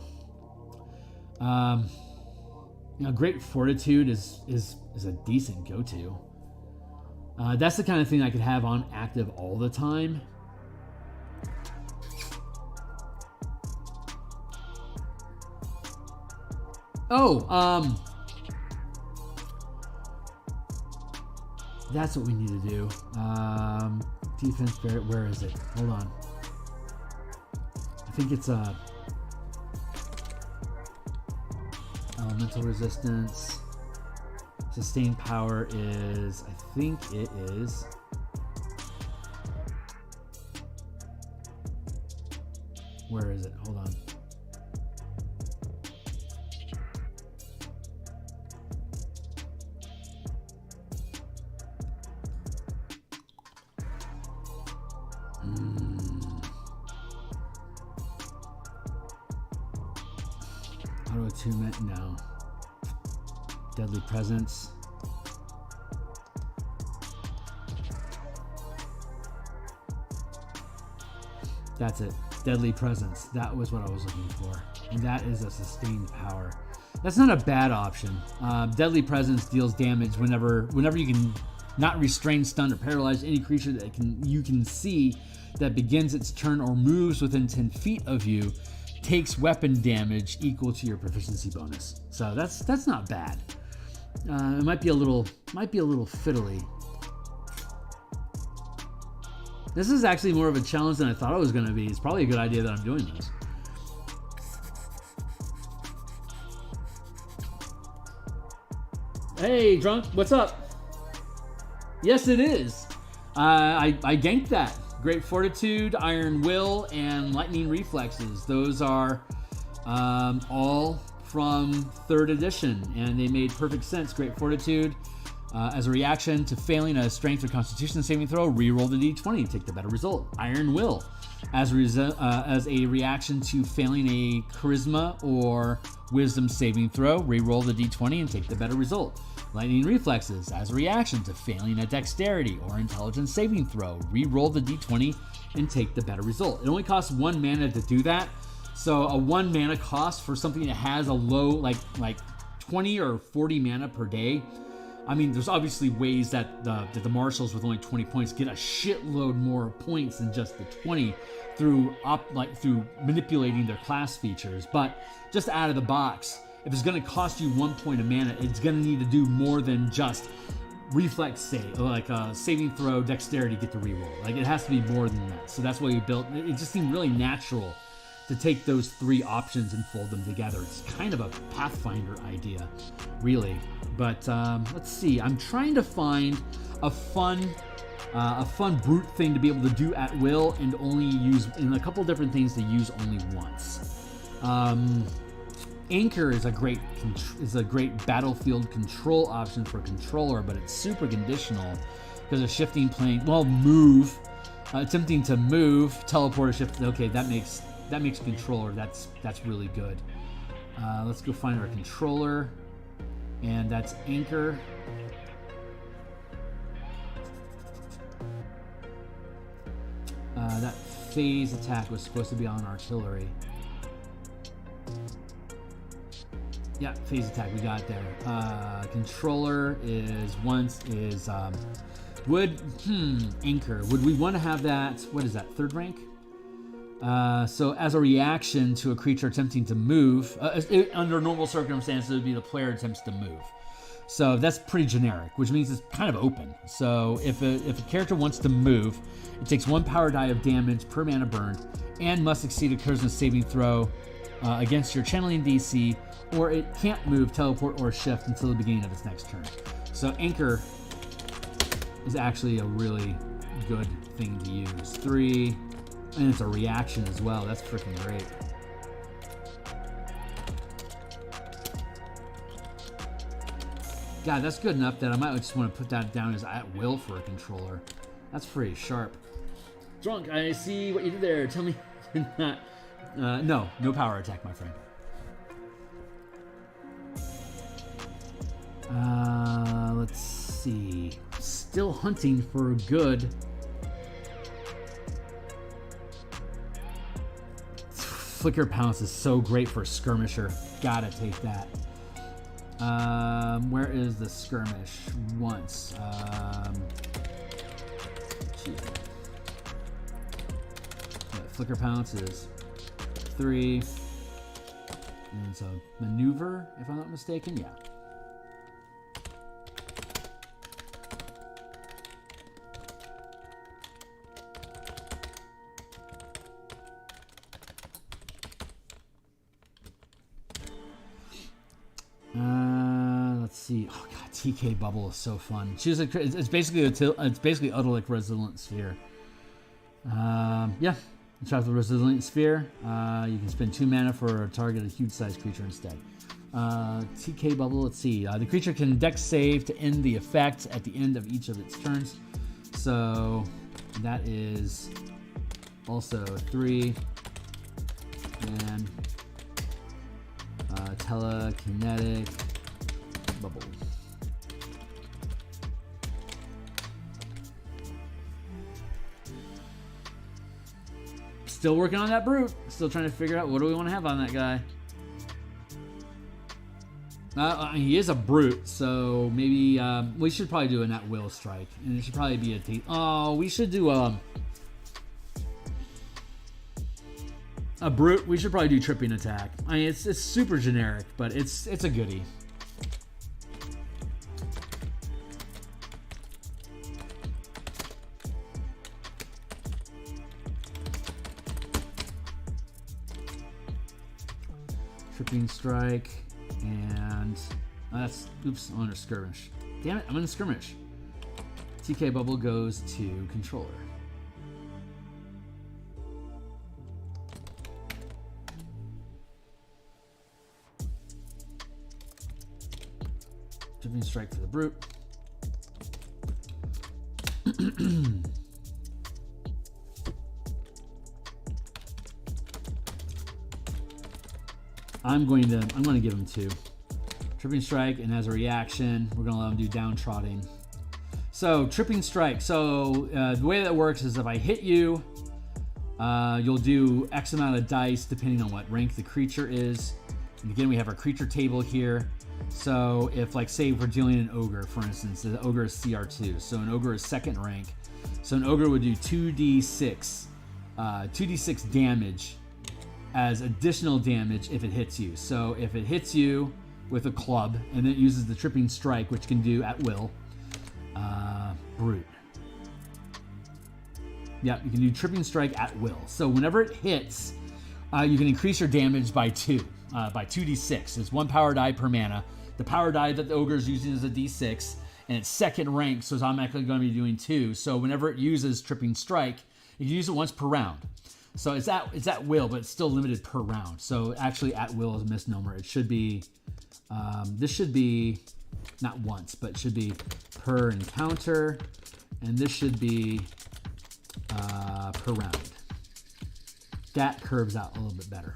Great fortitude is a decent go-to. That's the kind of thing I could have on active all the time. That's what we need to do. Defense Barret, where is it? Hold on. I think it's elemental resistance. Sustained power is, I think it is. Where is it? Hold on. Auto attunement, no. Deadly presence. That's it. Deadly presence. That was what I was looking for. And that is a sustained power. That's not a bad option. Deadly Presence deals damage whenever you can not restrain, stun, or paralyze any creature that you can see that begins its turn or moves within 10 feet of you, takes weapon damage equal to your proficiency bonus. So that's not bad. It might be a little fiddly. This is actually more of a challenge than I thought it was going to be. It's probably a good idea that I'm doing this. Hey, Drunk, what's up? Yes, it is. I ganked that. Great Fortitude, Iron Will, and Lightning Reflexes. Those are all from 3rd edition, and they made perfect sense. Great Fortitude, as a reaction to failing a Strength or Constitution saving throw, re-roll the d20, take the better result. Iron Will, as a reaction to failing a Charisma or Wisdom saving throw, re-roll the d20 and take the better result. Lightning Reflexes, as a reaction to failing a Dexterity or Intelligence saving throw, re-roll the d20 and take the better result. It only costs 1 mana to do that, so a 1 mana cost for something that has a low, like 20 or 40 mana per day. I mean, there's obviously ways that the marshals with only 20 points get a shitload more points than just the 20 through manipulating their class features, but just out of the box, if it's going to cost you 1 point of mana, it's going to need to do more than just reflex save, like a saving throw, dexterity, get the reroll. Like, it has to be more than that. So that's why we built it. It just seemed really natural to take those 3 options and fold them together. It's kind of a Pathfinder idea, really. But let's see. I'm trying to find a fun brute thing to be able to do at will and only use in a couple different things to use only once. Anchor is a great battlefield control option for a controller, but it's super conditional because of shifting plane. Well, move, attempting to move, teleport, or shift. Okay, that makes controller. That's really good. Let's go find our controller, and that's Anchor. That phase attack was supposed to be on artillery. Yeah, phase attack, we got there. Controller is Anchor. Would we want to have that? What is that? 3rd rank? So as a reaction to a creature attempting to move, under normal circumstances, it would be the player attempts to move. So that's pretty generic, which means it's kind of open. So if a character wants to move, it takes 1 power die of damage per mana burned, and must succeed a charisma saving throw against your channeling DC, or it can't move, teleport, or shift until the beginning of its next turn. So Anchor is actually a really good thing to use. 3, and it's a reaction as well. That's freaking great. God, that's good enough that I might just want to put that down as at will for a controller. That's pretty sharp. Drunk, I see what you did there. Tell me you're not... no power attack, my friend. Let's see. Still hunting for a good... Flicker Pounce is so great for a skirmisher. Gotta take that. Where is the skirmish? Once. Flicker Pounce is 3. And so maneuver, if I'm not mistaken. Yeah. Let's see. Oh god, TK Bubble is so fun. It's basically Udalic Resilient Sphere. Yeah. Try the Resilient Sphere. You can spend 2 mana for a target a huge-sized creature instead. TK Bubble. Let's see. The creature can Dex save to end the effect at the end of each of its turns. So that is also 3. And telekinetic bubble. Still working on that brute. Still trying to figure out what do we want to have on that guy. He is a brute, so maybe we should probably do an at-will strike, and it should probably be a oh, we should do a brute. We should probably do tripping attack. I mean, it's super generic, but it's a goodie. Tripping strike. And that's, oops, I'm under skirmish. Damn it, I'm in skirmish. TK bubble goes to controller. Tripping strike for the brute. I'm going to give him 2. Tripping strike, and as a reaction, we're going to let him do downtrodden. So tripping strike. So the way that works is if I hit you, you'll do X amount of dice depending on what rank the creature is. And again, we have our creature table here. So if, like, say we're dealing an ogre, for instance, the ogre is CR2. So an ogre is 2nd rank. So an ogre would do 2d6 damage as additional damage if it hits you. So if it hits you with a club and it uses the tripping strike, which can do at will, brute. Yeah, you can do tripping strike at will. So whenever it hits, you can increase your damage by 2, by 2d6. It's 1 power die per mana. The power die that the ogre is using is a d6, and it's 2nd rank, so it's automatically going to be doing 2. So whenever it uses tripping strike, you can use it once per round. So it's at will, but it's still limited per round. So actually, at will is a misnomer. It should be, this should be not once, but it should be per encounter, and this should be per round. That curves out a little bit better.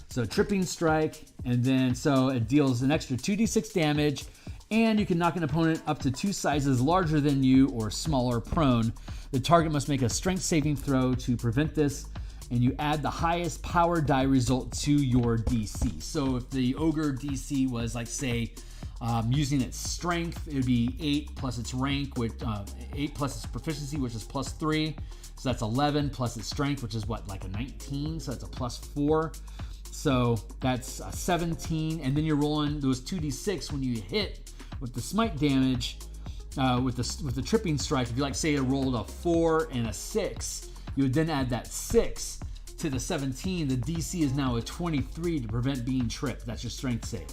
So tripping strike, and then so it deals an extra 2d6 damage, and you can knock an opponent up to 2 sizes larger than you or smaller prone. The target must make a strength saving throw to prevent this, and you add the highest power die result to your DC. So if the ogre DC was, like, say, using its strength, it would be 8 plus its rank, with 8 plus its proficiency, which is plus 3. So that's 11 plus its strength, which is what, like a 19. So that's a plus 4. So that's 17. And then you're rolling those 2d6 when you hit with the smite damage, with the tripping strike. If you, like, say it rolled a 4 and a 6, you would then add that 6 to the 17. The DC is now a 23 to prevent being tripped. That's your strength save.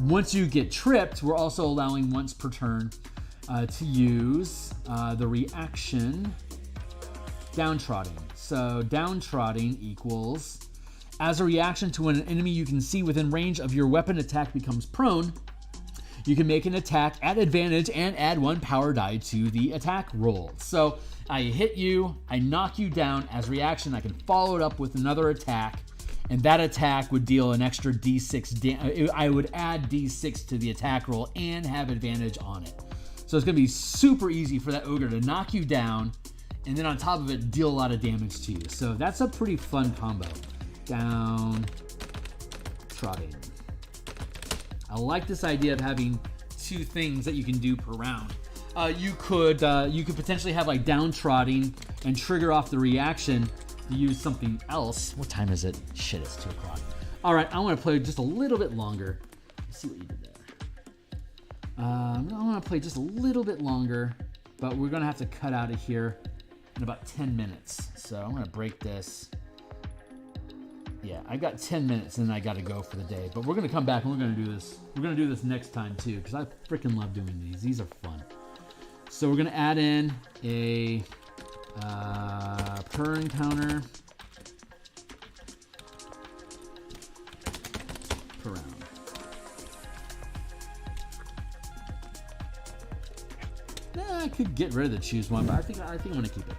Once you get tripped, we're also allowing once per turn to use the reaction downtrodden. So downtrodden equals, as a reaction to when an enemy you can see within range of your weapon attack becomes prone, you can make an attack at advantage and add 1 power die to the attack roll. So I hit you, I knock you down. As reaction, I can follow it up with another attack, and that attack would deal an extra d6. I would add d6 to the attack roll and have advantage on it. So it's going to be super easy for that ogre to knock you down, and then on top of it, deal a lot of damage to you. So that's a pretty fun combo. Down, trotting. I like this idea of having 2 things that you can do per round. You could potentially have, like, downtrodden and trigger off the reaction to use something else. What time is it? Shit, it's 2 o'clock. All right, I want to play just a little bit longer. Let's see what you did there. I want to play just a little bit longer, but we're going to have to cut out of here in about 10 minutes. So I'm going to break this. Yeah, I got 10 minutes and then I got to go for the day. But we're going to come back and we're going to do this. We're going to do this next time too, because I freaking love doing these. These are fun. So we're going to add in a per encounter per round. I could get rid of the choose one, but I think I'm going to keep it.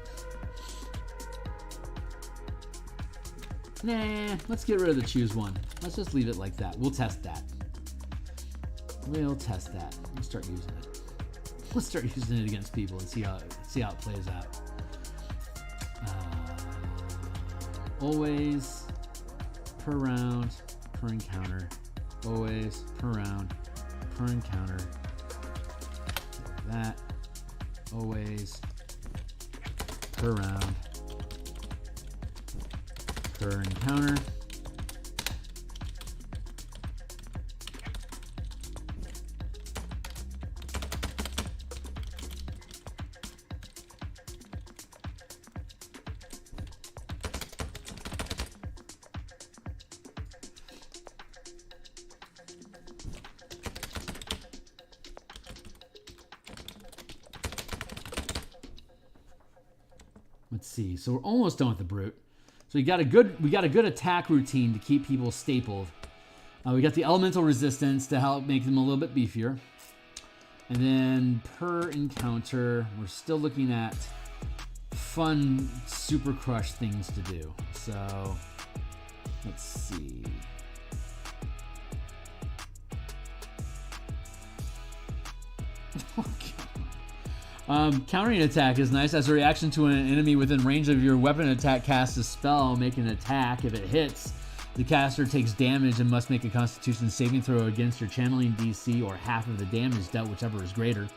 Nah, let's get rid of the choose one. Let's just leave it like that. We'll test that. We'll test that. We'll start using it. Let's start using it against people and see how it plays out. Always per round, per encounter. Always per round, per encounter. Like that. Always. Per round. Per encounter. Let's see. So we're almost done with the brute. So we got a good attack routine to keep people stapled. We got the elemental resistance to help make them a little bit beefier. And then per encounter, we're still looking at fun super crush things to do. So let's see. Countering attack is nice. As a reaction to an enemy within range of your weapon attack casts a spell, make an attack. If it hits, the caster takes damage and must make a Constitution saving throw against your channeling DC or half of the damage dealt, whichever is greater.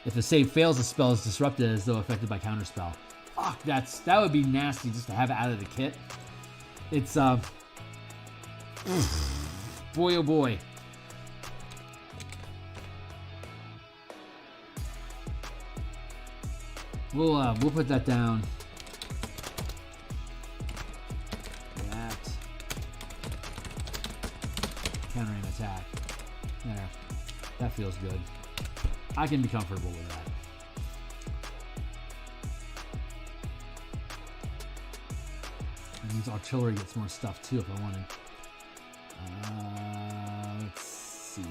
If the save fails, the spell is disrupted as though affected by counterspell. Fuck, that would be nasty just to have it out of the kit. It's boy oh boy. We'll put that down. That countering attack. There. That feels good. I can be comfortable with that. That means artillery gets more stuff too if I wanted. Let's see.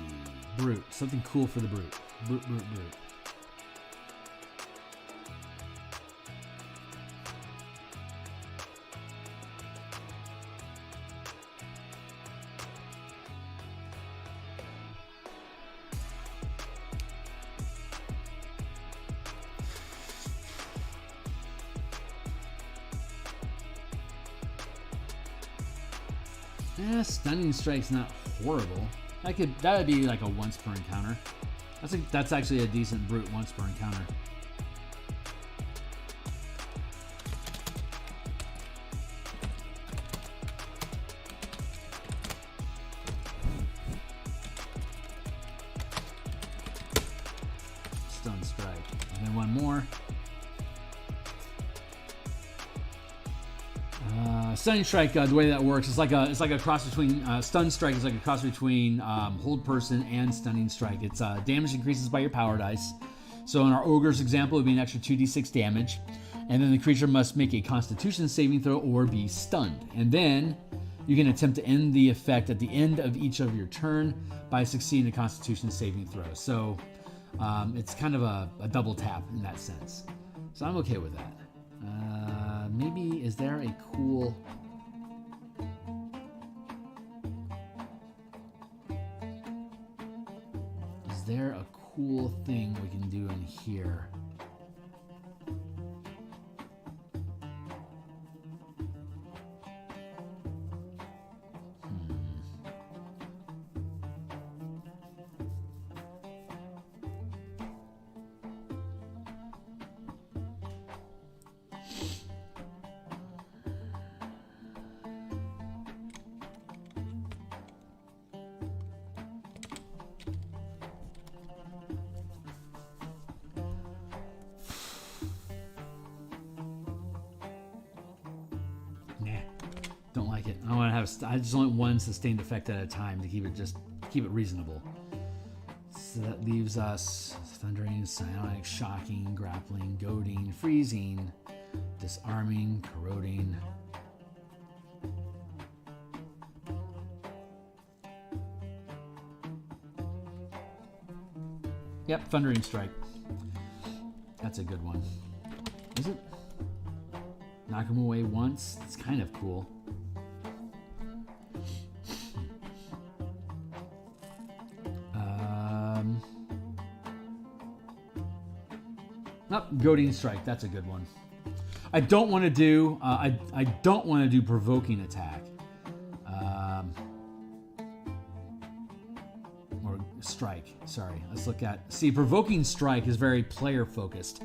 Brute. Something cool for the brute. Brute. Stunning strike's not horrible. That would be like a once per encounter. That's actually a decent brute once per encounter. Stun strike. And then one more. Stunning strike, the way that works, it's like a cross between stun strike is like a cross between hold person and stunning strike. It's damage increases by your power dice. So in our ogre's example, it would be an extra 2d6 damage, and then the creature must make a Constitution saving throw or be stunned. And then you can attempt to end the effect at the end of each of your turn by succeeding a Constitution saving throw. So it's kind of a double tap in that sense. So I'm okay with that. Maybe, is there a cool... Is there a cool thing we can do in here? Don't like it. I just want one sustained effect at a time to keep it reasonable. So that leaves us thundering, psionic, shocking, grappling, goading, freezing, disarming, corroding. Yep, thundering strike. That's a good one. Is it? Knock him away once. It's kind of cool. Nope, goading strike. That's a good one. I don't want to do. I don't want to do provoking attack. or strike. Sorry, let's look at. See, provoking strike is very player focused.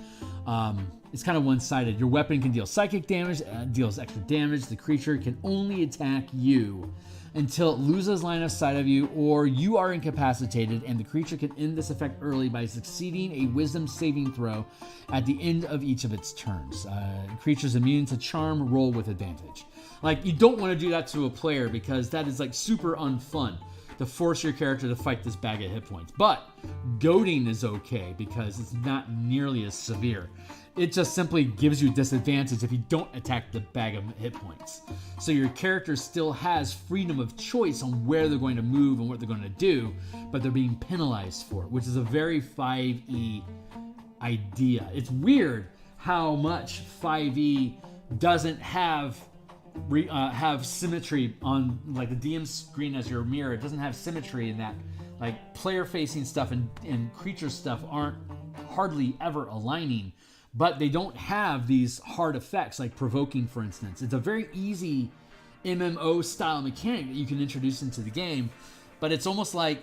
It's kind of one-sided. Your weapon can deal psychic damage, deals extra damage. The creature can only attack you until it loses line of sight of you, or you are incapacitated, and the creature can end this effect early by succeeding a wisdom saving throw at the end of each of its turns. Creatures immune to charm roll with advantage. Like, you don't want to do that to a player because that is like super unfun to force your character to fight this bag of hit points. But goading is okay because it's not nearly as severe. It just simply gives you disadvantage if you don't attack the bag of hit points. So your character still has freedom of choice on where they're going to move and what they're going to do, but they're being penalized for it, which is a very 5e idea. It's weird how much 5e doesn't have symmetry on, like, the DM screen as your mirror. It doesn't have symmetry in that, like, player facing stuff and creature stuff aren't hardly ever aligning, but they don't have these hard effects like provoking, for instance. It's a very easy MMO style mechanic that you can introduce into the game, but it's almost like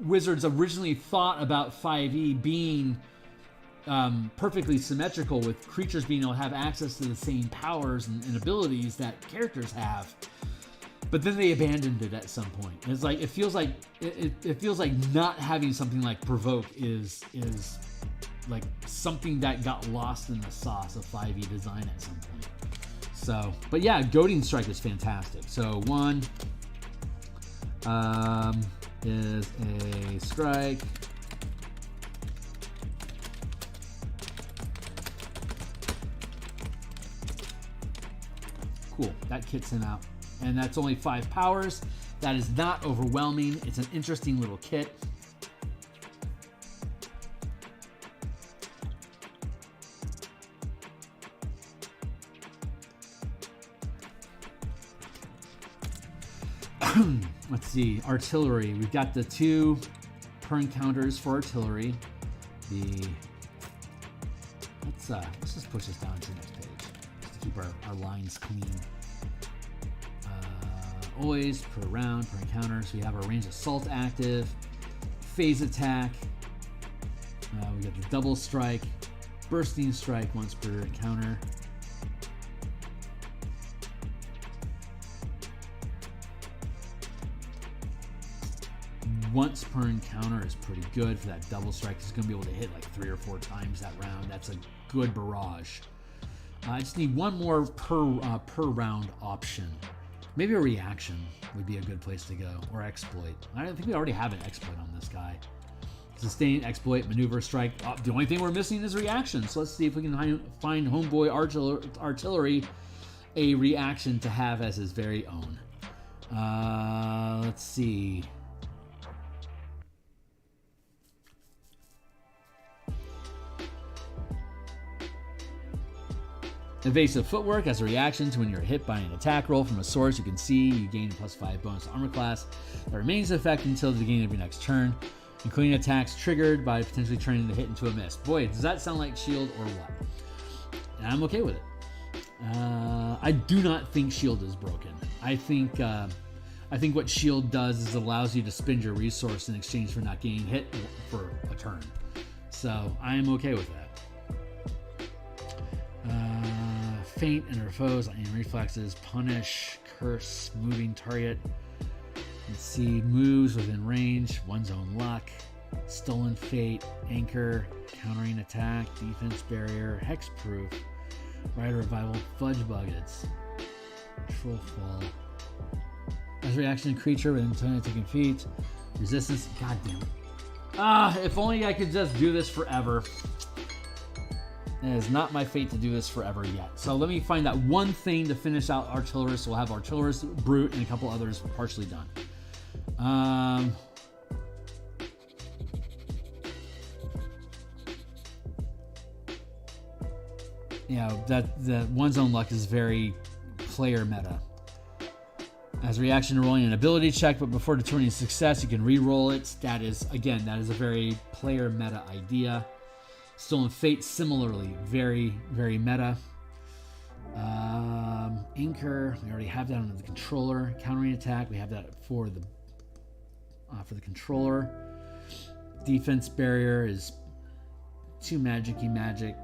Wizards originally thought about 5e being perfectly symmetrical, with creatures being able to have access to the same powers and abilities that characters have. But then they abandoned it at some point. It's like it feels like not having something like provoke is like something that got lost in the sauce of 5e design at some point. So, but yeah, goading strike is fantastic. So one is a strike. Cool, that kits him out. And that's only 5 powers. That is not overwhelming. It's an interesting little kit. Let's see, artillery. We've got the 2 per encounters for artillery. Let's just push this down to the next page, just to keep our lines clean. Always per round, per encounter. So we have our range assault active, phase attack. We got the double strike, bursting strike once per encounter. Once per encounter is pretty good for that double strike. It's going to be able to hit like 3 or 4 times that round. That's a good barrage. I just need one more per round option. Maybe a reaction would be a good place to go, or exploit. I don't think we already have an exploit on this guy. Sustain, exploit, maneuver, strike. The only thing we're missing is reaction. So let's see if we can find Homeboy Artillery a reaction to have as his very own. Let's see. Evasive footwork as a reaction to when you're hit by an attack roll from a source you can see. You gain a +5 bonus to armor class that remains in effect until the beginning of your next turn, including attacks triggered by potentially turning the hit into a miss. Boy, does that sound like shield or what? And I'm okay with it. I do not think shield is broken. I think what shield does is it allows you to spend your resource in exchange for not getting hit for a turn. So I am okay with that. Feint and her foes, lightning reflexes, punish, curse, moving target. Let's see, moves within range, one's own luck, stolen fate, anchor, countering attack, defense barrier, hexproof, rider revival, fudge buckets, control fall. As a reaction, creature within 10 taking feet, resistance. God damn it! If only I could just do this forever. It is not my fate to do this forever yet. So let me find that one thing to finish out Artillerist. We'll have Artillerist, Brute, and a couple others partially done. That one's own luck is very player meta. As a reaction to rolling an ability check, but before determining success, you can re-roll it. That is a very player meta idea. Stolen Fate, similarly, very, very meta. Anchor, we already have that on the controller. Countering attack, we have that for the for the controller. Defense barrier is 2 magic-y magic.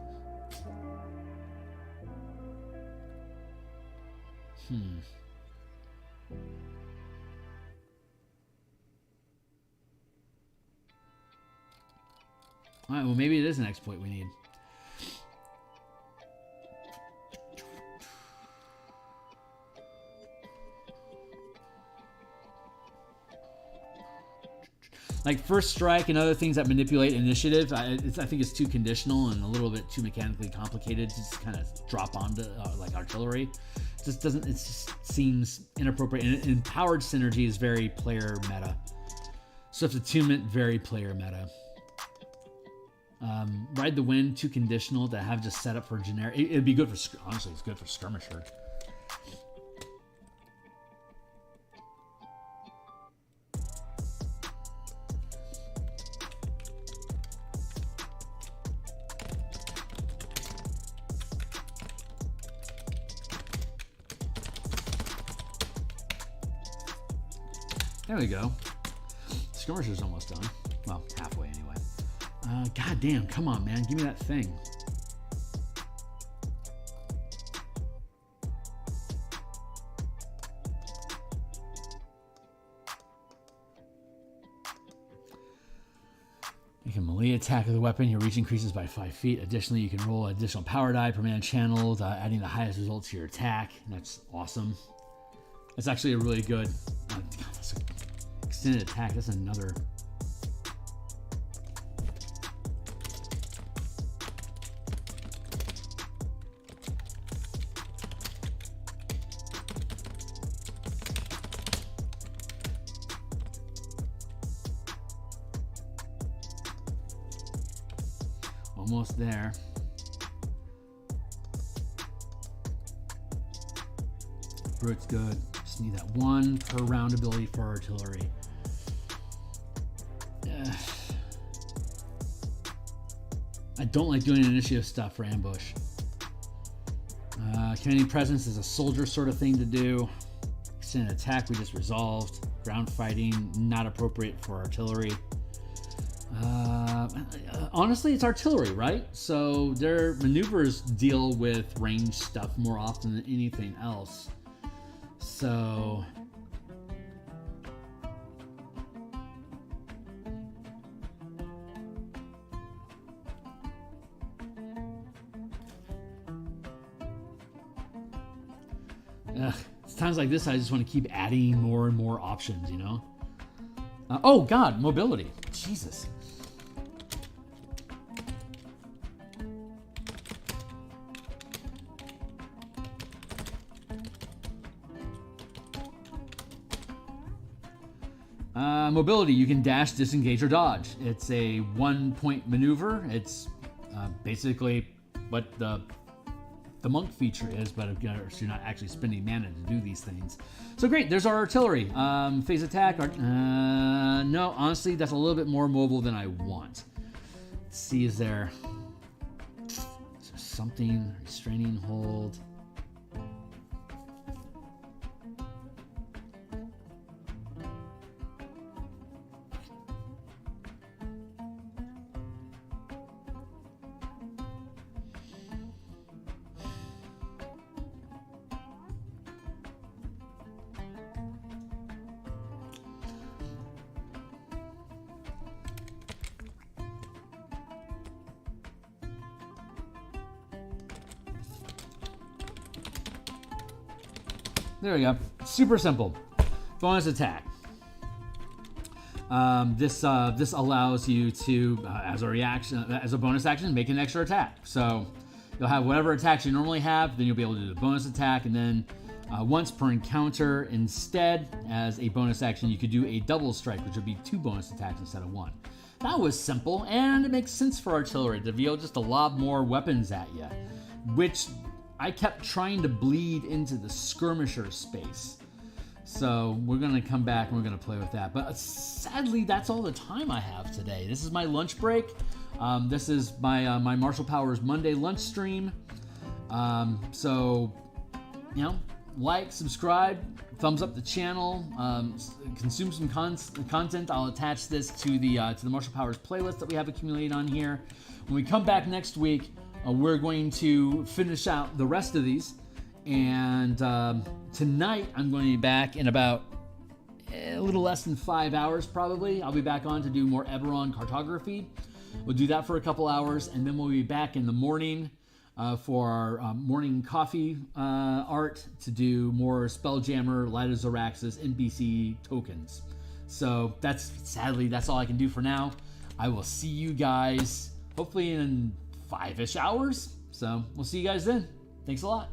Alright, well maybe it is an exploit we need. Like First Strike and other things that manipulate initiative, I think it's too conditional and a little bit too mechanically complicated to just kind of drop onto like artillery. It just seems inappropriate. And powered synergy is very player meta. Swift Attunement, very player meta. Ride the Wind, too conditional to have just set up for generic. It'd be good for, honestly, it's good for skirmisher. There we go. Skirmisher's almost done. Well, halfway anyway. God damn, come on, man. Give me that thing. You can melee attack of the weapon. Your reach increases by 5 feet. Additionally, you can roll an additional power die per mana channeled, adding the highest result to your attack. That's awesome. That's actually a really good... God, that's an extended attack. That's another... Almost there. Brute's good. Just need that 1 per round ability for artillery. I don't like doing initiative stuff for ambush. Commanding presence is a soldier sort of thing to do. Extended attack we just resolved. Ground fighting, not appropriate for artillery. Honestly, it's artillery, right? So their maneuvers deal with range stuff more often than anything else. So... it's times like this I just want to keep adding more and more options, you know? Oh God, mobility. Jesus. Mobility, you can dash, disengage, or dodge. It's a 1-point maneuver. It's basically what the monk feature is, but of course you're not actually spending mana to do these things. So great, there's our artillery. Phase attack, no, honestly, that's a little bit more mobile than I want. Let's see, is there something, restraining hold? There we go. Super simple. Bonus attack. This allows you to, as a reaction, as a bonus action, make an extra attack. So you'll have whatever attacks you normally have, then you'll be able to do the bonus attack, and then once per encounter, instead, as a bonus action, you could do a double strike, which would be 2 bonus attacks instead of 1. That was simple, and it makes sense for artillery to be able just to lob more weapons at you, which I kept trying to bleed into the skirmisher space. So we're going to come back and we're going to play with that. But sadly, that's all the time I have today. This is my lunch break. This is my Martial Powers Monday lunch stream. So, you know, like, subscribe, thumbs up the channel, consume some content. I'll attach this to the Martial Powers playlist that we have accumulated on here. When we come back next week, we're going to finish out the rest of these. And tonight, I'm going to be back in about a little less than 5 hours, probably. I'll be back on to do more Eberron cartography. We'll do that for a couple hours, and then we'll be back in the morning for our morning coffee art to do more Spelljammer, Light of Zoraxis, NPC tokens. So sadly, that's all I can do for now. I will see you guys hopefully in 5-ish hours. So we'll see you guys then. Thanks a lot.